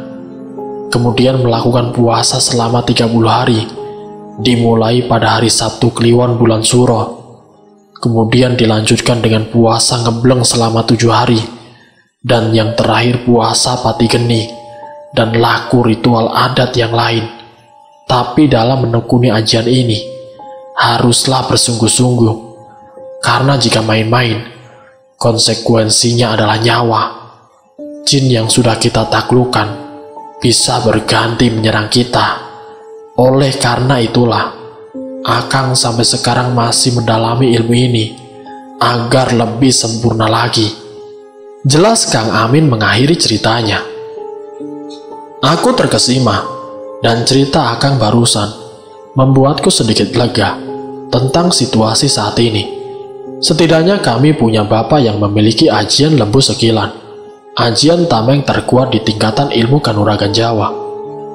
A: Kemudian melakukan puasa selama 30 hari, dimulai pada hari Sabtu Kliwon bulan Suro. Kemudian dilanjutkan dengan puasa ngebleng selama 7 hari, dan yang terakhir puasa pati geni, dan laku ritual adat yang lain. Tapi dalam menekuni ajian ini, haruslah bersungguh-sungguh, karena jika main-main, konsekuensinya adalah nyawa. Jin yang sudah kita taklukkan bisa berganti menyerang kita. Oleh karena itulah, Akang sampai sekarang masih mendalami ilmu ini agar lebih sempurna lagi. Jelas Kang Amin mengakhiri ceritanya. Aku terkesima, dan cerita Akang barusan membuatku sedikit lega tentang situasi saat ini. Setidaknya kami punya bapak yang memiliki ajian lembu sekilan, ajian tameng terkuat di tingkatan ilmu kanuragan Jawa.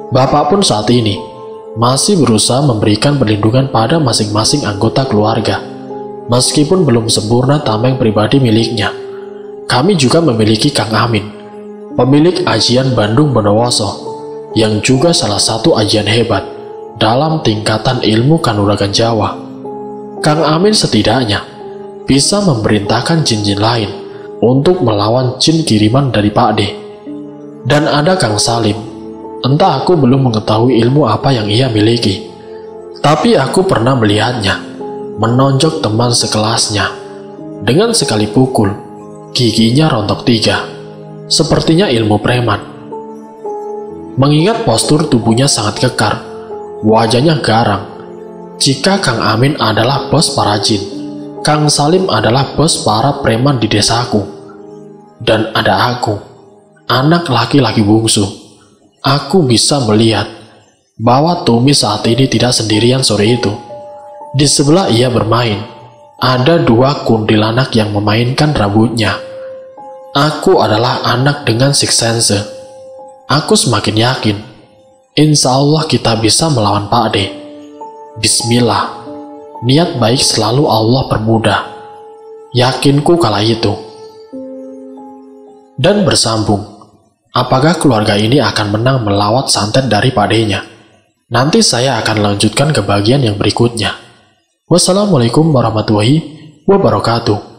A: Bapak pun saat ini masih berusaha memberikan perlindungan pada masing-masing anggota keluarga. Meskipun belum sempurna tameng pribadi miliknya, kami juga memiliki Kang Amin, pemilik ajian Bandung Bondowoso, yang juga salah satu ajian hebat dalam tingkatan ilmu kanuragan Jawa. Kang Amin setidaknya bisa memerintahkan jin-jin lain untuk melawan jin kiriman dari Pak D. Dan ada Kang Salim. Entah aku belum mengetahui ilmu apa yang ia miliki, tapi aku pernah melihatnya menonjok teman sekelasnya. Dengan sekali pukul, giginya rontok 3. Sepertinya ilmu preman. Mengingat postur tubuhnya sangat kekar, wajahnya garang. Jika Kang Amin adalah bos para jin, Kang Salim adalah bos para preman di desaku. Dan ada aku, anak laki-laki bungsu. Aku bisa melihat bahwa Tumi saat ini tidak sendirian sore itu. Di sebelah ia bermain, ada 2 kuntilanak yang memainkan rambutnya. Aku adalah anak dengan six sense. Aku semakin yakin, insya Allah kita bisa melawan Pak D. Bismillah, niat baik selalu Allah permudah. Yakinku kala itu. Dan bersambung, apakah keluarga ini akan menang melawat santet dari Pak D-nya? Nanti saya akan lanjutkan ke bagian yang berikutnya. Wassalamualaikum warahmatullahi wabarakatuh.